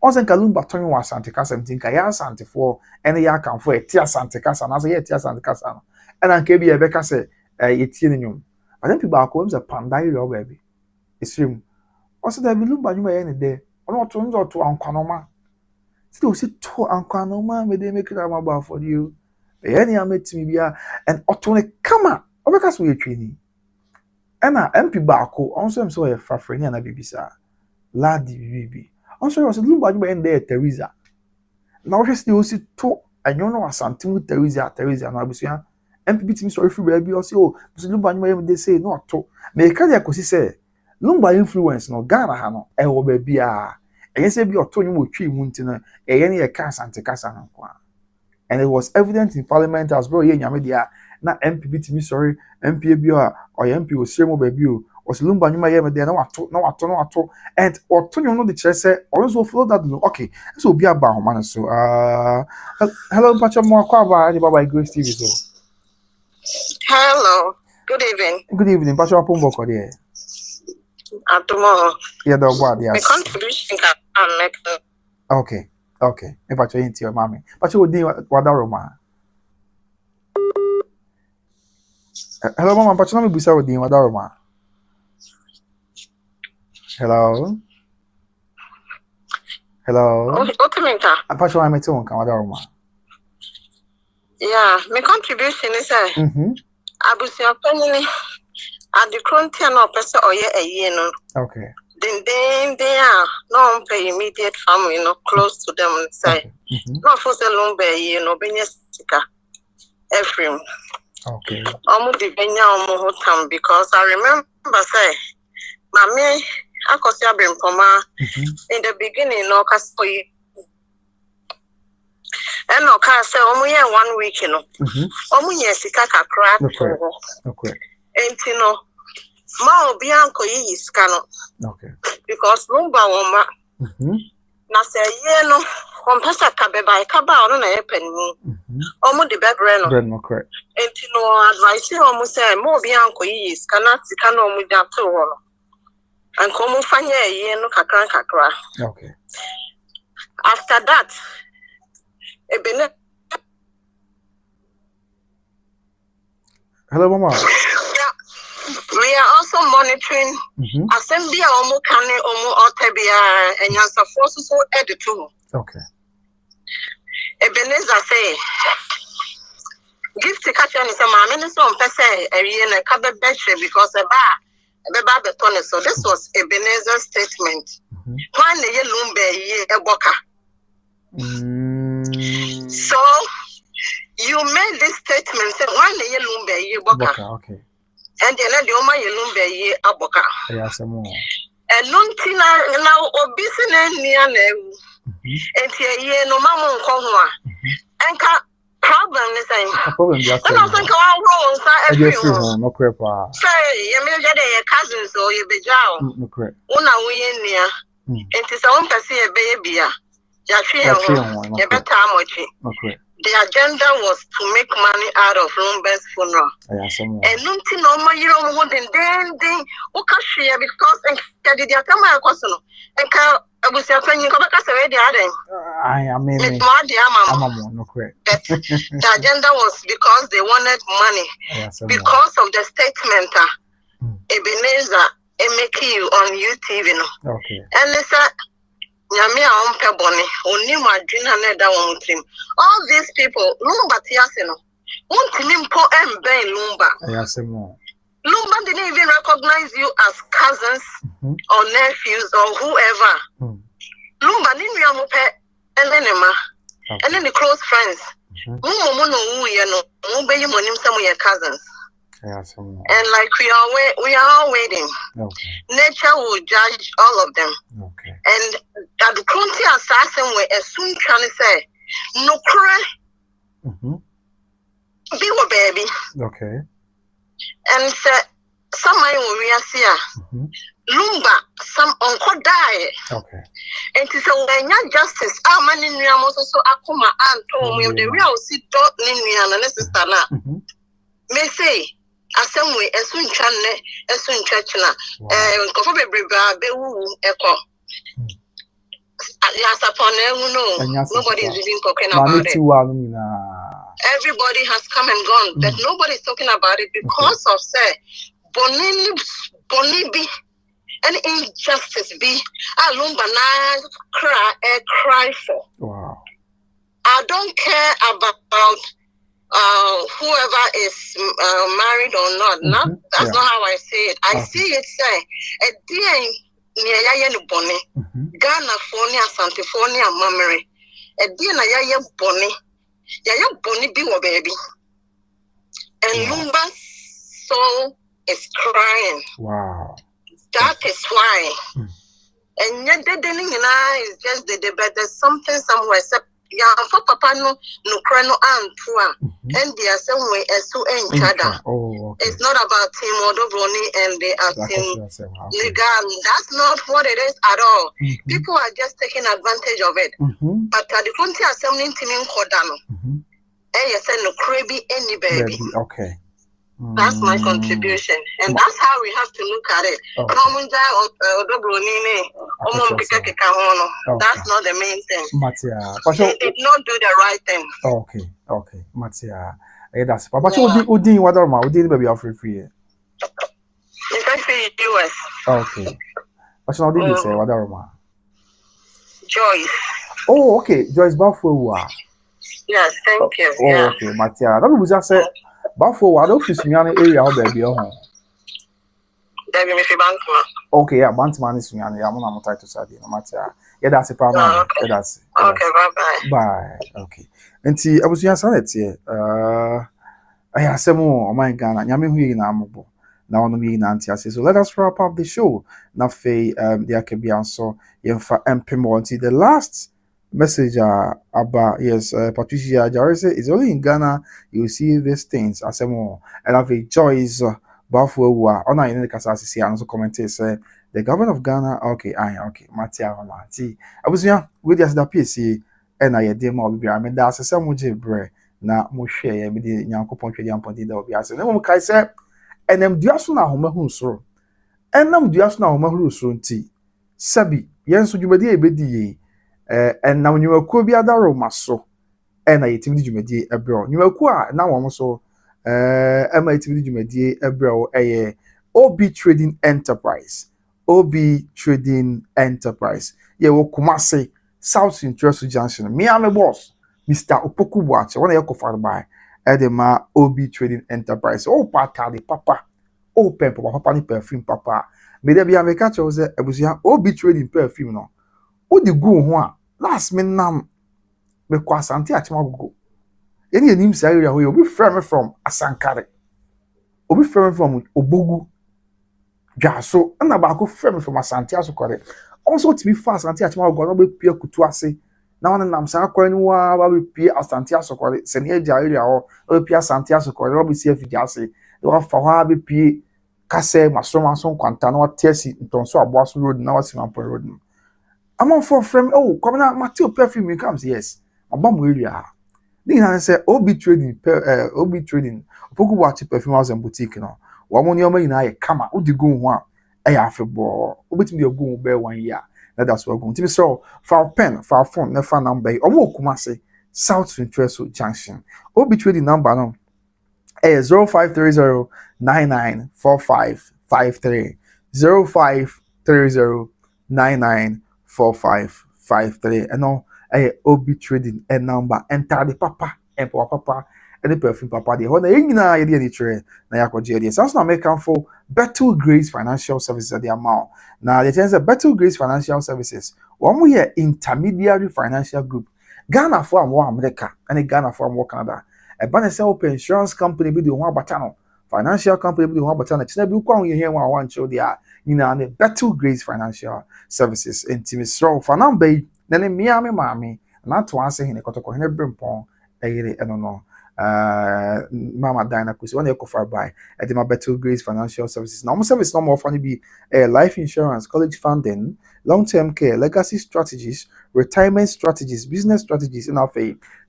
also Lumba turn was Asante Kasa mtinka ya Asante for ene ya kan for eti Asante Kasa na say ye eti Asante Kasa no and an kebi ebeka say yetie ne nyum but people akọ mza pandai ro baby stream also da Lumba nyuma ye ne de ono to nzo to ankanoma still sit to ankanoma me dey make it am about for you ye ne ametimi bia and oto ne kama obeka so ye twini ena MP baako onso em so ye frafreni na bibisa ladi bibi onso was Lumba nyuma ye ne Teresa na wo hwese o si to anyono Asante mu Teresa na abusua MPB team sorry free baby or say oh Lumba nyuma they say no to me ka dey akosi say Lumba influence no Ghana ha no e wo baby a enye say bi oto nyum otwi mu ntina e ye ne ye ka Asante Kasa no kwa and it was evident in Parliament as bro ye nyame dia na MPB team sorry MP bi or MP o sire mo baby o was Lumba nyuma ye me dey na wato and oto nyum no dey kire say also follow that no okay so obi aba ho man so hello mpacha mo akwa ba baba Grace TV so Hello. Good evening. Good evening. Pastor Apomboko there. Tomorrow. Yeah, the word, yes. My contribution can make. Okay. Okay. If I try into your mommy. Pastor would do what Roma. Hello, Mama. Pastor, let me be sorry with you. What Roma. Hello. Hello. Okay, Minka. Pastor, I'm at home. What Roma. Yeah, my contribution is Abusia Penny at the Crontian or Pesa or a year no. Okay. Then they are no pay immediate family, no close to them say. No for the Lumba, no Benyastica Ephraim. Okay. Almost the Benya Mohotam because I remember say, Mammy, Akosua Serwaa in the beginning, no Caspoy. And no car say, 1 week, you know. Sika kakra. Okay. And you know, Ma Bianco is cano. Okay. Because Lumba woma. Na say, no, Compasa Cabe by Caba on a penny. Almost the bed reno. Correct. And you know, advice almost say, Mo Bianco is cannot cano with that too. And come fanya no kakra. Okay. After that, hello, Mama. Yeah, we are also monitoring assembly omo kane omo otebia and yansa forces so editor. Okay. Ebenezer say gift catch any some mama so on pese area na ka be because eba beton so this was Ebenezer's statement. When the Lumba ye eboka. So you made this statement say one ye Lumba ye boka. Okay. And then the Oma ye Lumba ye aboka. Yes, more. And nuntina now obisine near ne. And ye no mamma konwa. And problem is saying. Problem is I don't think I will no crepa. Say, you may get a cousin so you be jail. No correct. Una we in near. It is our person a baby. The agenda was to make money out of Lumba's funeral. And nothing normal, you know, more than then, Okashia, because and did you come out? And I was saying, you come back as a ready. I am a the agenda was because they wanted money. Because of the statement, Ebenezer, make you on YouTube, you know. Okay. And they said, Nyame a ompe boni oni madwina na da won tim all these people Lumba tiase no wontimi mpo emben Lumba Lumba didn't even recognize you as cousins or nephews or whoever Lumba ni nua mo pe enenema and then the close friends mo no wu ye no mo be yi monim some your cousins and like we are all waiting. Nature will judge all of them. And that the county assassin were as soon trying to say, no cry. Be a baby. And said, some will see Lumba, some uncle die. And to say, when your justice, our man in Ramos also Akuma and told me the real sit dot in and sister. May say, Assembly, as soon church coffee be echo. Yes, upon nobody is even talking about it. Everybody has come and gone, but nobody is talking about it because of say Bonnie be any injustice be a Lumba cry for. Wow. I don't care about whoever is married or not. That's not how I see it. I see it say a dear near Bonnie, Ghana phone, Asantehene, Mamere, a dear Naya Bonnie, Yaya Bonnie be your baby. And Lumba's soul is crying. Wow. That is why. And yet the is just the debate. There's something somewhere. For Papa no crano and poor. And they are somewhere as to each other. It's not about Team Odobroni and they are Team Legal. That's not what it is at all. People are just taking advantage of it. But at the front are sending Team in Kodano. And you say no crabby any baby. Okay. That's my contribution. And that's how we have to look at it. That's not the main thing. They did not do the right thing. Okay. Matia. That's Papa. Udi wadarma. Udi baby are free. US. Okay. What's now did you say wadarma? Joyce. Oh, okay. Joyce Bafo. Yes, thank you. Okay, Matia. That was just say Bafo. I don't see me on the area baby. Okay, yeah, Bantman is me. I'm not tied to Saudi. No matter. Yeah, that's a problem. Okay. That's Okay, bye. Bye. Okay. And see, I was just saying it. I have some more on my Ghana. Yami hui na amobo. Now no me na anti. So let us wrap up the show. Na fe there can be answer. Yemfa MP the last message about yes Patricia Jarese is only in Ghana. You see these things as more. And have a choice. Bafo on in the Casasi and also commented say the government of Ghana okay Matia Mati I was young with us the PC and I demo be I mean that's some much bre na mo share me the Yankopon twedi ampodi da obi ase na mo kai say enem duaso na homa hu so enam duaso na homa hu so nti sabi yenso dwumadi e bedi ye enam nyuakuo bi adaro maso na yetimi dwumadi ebro nyuakuo a na wo so MITV Jumedie Ebrel OB Trading Enterprise. Yeah, wo Kumasi South Interest Junction. Me am a boss, Mr. Opoku Watch. One of your by Edema OB Trading Enterprise. Oh, pata the papa. Oh, papa ni perfume papa. Me there be a catch was OB Trading perfume no. Oh, the go ho last me nam me kwa Asante go. Any name area where you be from Asankare. Obi from Obogu. Jaso and about from Asante Asokore. Also to be fast Asante Achima go no be pie kutu ase. Na one nam sa akwa ni wa be pie Asante Asokore. Se ne area o be pie Asante Asokore no be see afidi ase. De wa fa wa be pie kase maso kwanta na wa tiesi ntonso aboaso road na wa simapo road. I'm on for frame. Oh, come on, Matthew perfume comes. Yes, I'm bam area. Then I say OB trading, OB trading. Poku watch perfume house and boutique no. Wa money o na ye kama. Udi go ho a e ya afebo. Obetimi dey go be 1 year. That's what going to be so. For pen, for phone, na phone number. Omo Kumasi South Central Junction. OB trading number no. 0530-994553 0530-994553 and no OB trading and number enter the papa and papa and the perfume papa the one na ye dey trade na yakwaje dey sounds na make for Battle Grace Financial Services at the amount now the chance Battle Grace Financial Services one we here intermediary financial group Ghana for America and Ghana for Canada. A banner open insurance company be the one batano, financial company be the one batano. It's never quite here one show there. You know, the Battle Grace Financial Services intimate so for number then Miami Mammy, not to answer in a cotton in a brimpon, I don't know. Mama Dina Kus one echo far by at the Battle Grace Financial Services. Normal service no more funny be life insurance, college funding, long-term care, legacy strategies, retirement strategies, business strategies, and our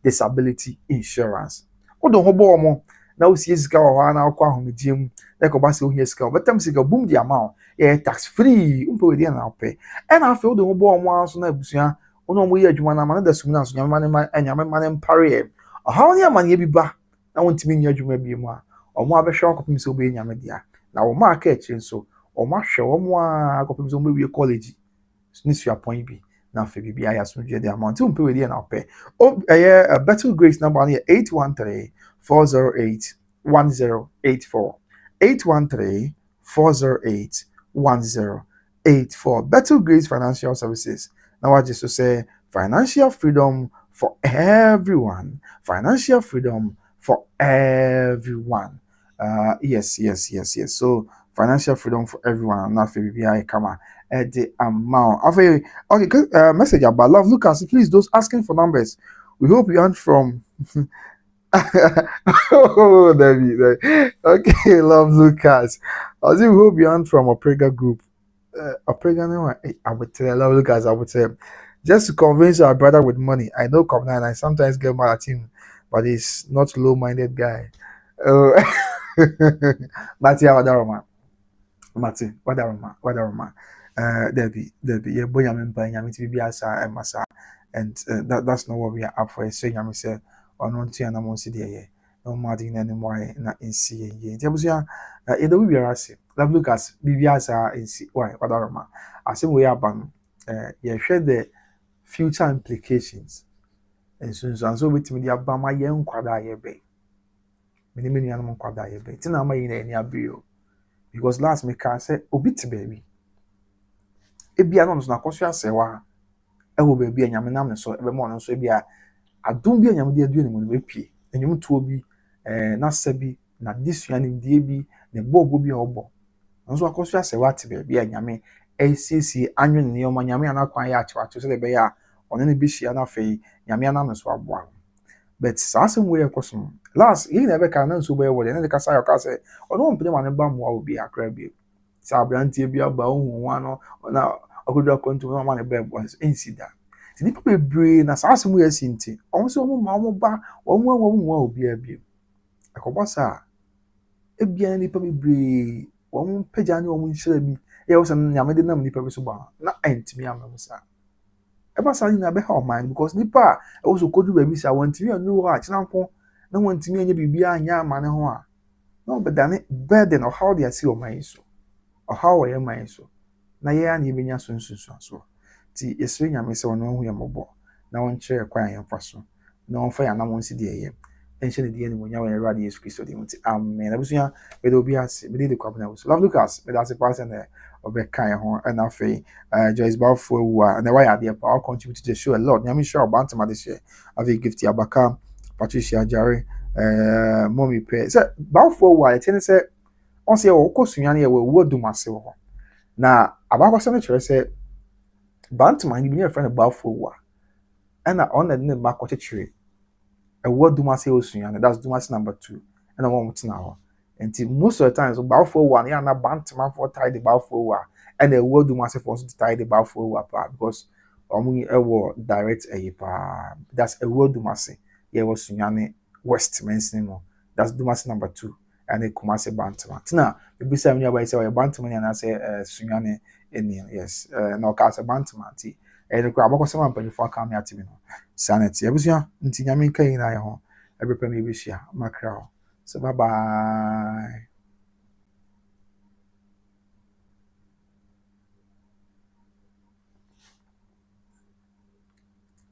disability insurance. Odo hobo mo na o sie sika wa na akwa ahomegiem na ko ba se ohia sika betam sika boom the amount tax free umpo we na ope e na afi odo hobo mo aso na abusua ono mo ye adwuma na ma na da sum na so nyame ma mpare ha ni amane bi ba na wontimi nya adwuma bi mu a omo abehwe akopim se obe nyame dia na wo ma ka echi nso omo ahwe omo akopim se omo wie college ni su apon bi na fe bi aya so the amount umpo we na ope a Battle Grace number here 813-408-1084 813-408-1084 Battle Grace Financial Services now I just to say financial freedom for everyone yes so financial freedom for everyone not for BBI come at the amount okay message about love Lucas please those asking for numbers we hope you aren't from oh David okay love Lucas I say we hope you aren't from a Prega group Prega no I would tell love Lucas I would say just to convince our brother with money I know Kobna and I sometimes get mad at him but he's not low-minded guy Mati Wadaroma Debbie, yeah, boy, I'm in buying, I'm to be as I massa, and that's not what we are up for. Saying, I'm say, on one tea and I'm on CD, no Martin anymore, not in C. Jabusia, either we are asking, love Lucas, BBS in C. Why, Wadaroma. I say we are bang, yeah, share the future implications, and soon so with me, the Abama young quadra ye bay. Many animal quadra ye bay. Tina may in any abio. Because last me can say obit baby. Ebia no na Akosua Serwaa ewo baby anyame nam ne so ebe mo no so ebia adom bi anyame de adu ne mo no bepie enyum tuo bi na sabi na disua ne die bi ne bobo bi obo nso Akosua Serwaa te baby anyame ACC anwe ne yoma anyame anakwan ya achewacho so de be ya one ne bi hia na fei nyame anam ne so aboa but sasem we ekosom last he never can na so be wo de ne ka sa yo ka say ono mpene ma ne ba mo obi akra bi sa brantie bi aba ohun wa no na akodo akonto ma ne be boys insida ti nipa bebre na sasem we asinti omo so omo ma omo ba omo obi abi akobosa ebia nipa bebre omo pagya ne omo nhira bi e wo se nyame de nam nipa bi so ba na entimi amamusa eba sa na be ha mind because nipa e wo so kodu ba bi sa wantimi anu ha chinanko na wantimi anya bibia anya amane ho a no be dane burden of how they see o mind so or how your mind so na ye an yebenya so nsusu ti esre nyame se wono hu yemobo na won kire kwan yemfa so na won fa ya na won si de ye enche de ni monya we radi Yesu Kristo de muti amen abusuya be do bi ase be de kwabna wo so love Lucas be da se pass na obekan ho na fe Joyce Balfour and why are they all contribute to the show a lot nyame sure about ma this year ave gift Abaka Patricia Jare mommy pay say Balfour wa tell say on say o kosua na ye wo dumase ho na abakwa se no kire say Bantman you be friend of Balfour and on the name back what chire a word dumase osua that's dumase number 2 and I want now and most of the times Balfour one ya na Bantman for tie the Balfour and the word dumase for to tie the Balfour apart because Omu ewo direct pa. That's a word Dumasi. Yeah, was Sunyane West mentioning. That's Dumasi number 2. And a Kumasi Bantama. Tina, the Bisa nearby say Bantaman and I say Sunyane Indian. Yes, no Casa Bantama. And the Crabako Saman before coming at me. Sanity. Ebusia, Ntinyamin Kain I home. Every penny wish ya, mackerel. So bye bye.